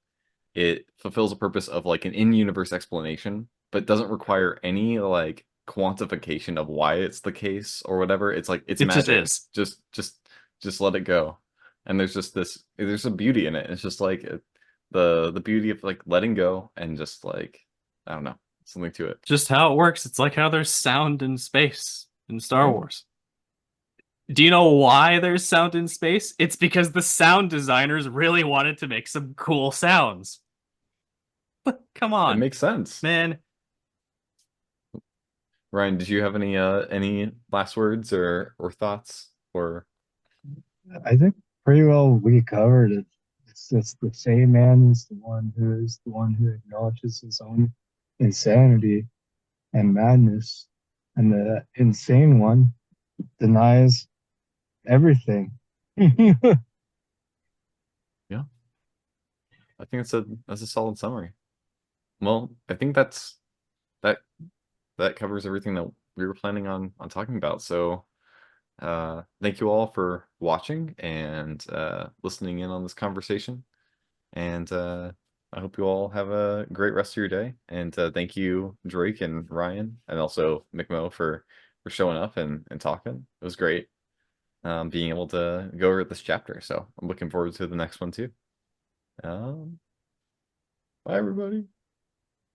It fulfills a purpose of like an in-universe explanation, but doesn't require any like quantification of why it's the case or whatever. It's like it's It just magic. is. Just let it go. And there's a beauty in it. It's just like the beauty of like letting go and just like I don't know, something to it. Just how it works. It's like how there's sound in space in Star Yeah. Wars. Do you know why there's sound in space? It's because the sound designers really wanted to make some cool sounds. Come It on, makes sense. man. Ryan, did you have any last words or thoughts or I think pretty well we covered it. It's the same man is the one who acknowledges his own insanity and madness, and the insane one denies everything. yeah? I think that's a solid summary. Well, I think that that covers everything that we were planning on talking about. So thank you all for watching and listening in on this conversation. And I hope you all have a great rest of your day. And thank you, Drake and Ryan, and also McMo for showing up and talking. It was great being able to go over this chapter. So I'm looking forward to the next one too. Bye, everybody.